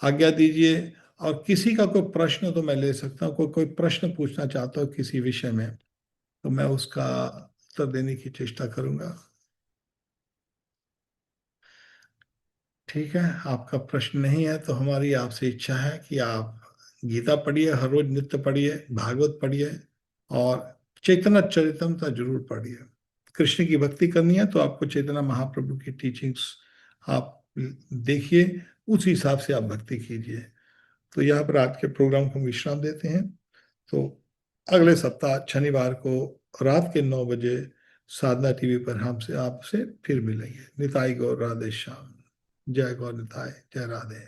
आज्ञा दीजिए। और किसी का कोई प्रश्न तो मैं ले सकता हूँ, कोई कोई प्रश्न पूछना चाहता हूँ किसी विषय में, तो मैं उसका उत्तर देने की चेष्टा करूंगा। ठीक है, आपका प्रश्न नहीं है तो हमारी आपसे इच्छा है कि आप गीता पढ़िए, हर रोज नित्य पढ़िए, भागवत पढ़िए और चैतन्य चरितमृता जरूर पढ़िए। कृष्ण की भक्ति करनी है तो आपको चैतन्य महाप्रभु की टीचिंग्स आप देखिए, उस हिसाब से आप भक्ति कीजिए। तो यहाँ पर आज के प्रोग्राम को विश्राम देते हैं। तो अगले सप्ताह शनिवार को रात के 9 बजे साधना टीवी पर हमसे आपसे फिर मिलेंगे। निताई गौर, राधे श्याम। जय गौर निताई, जय राधे।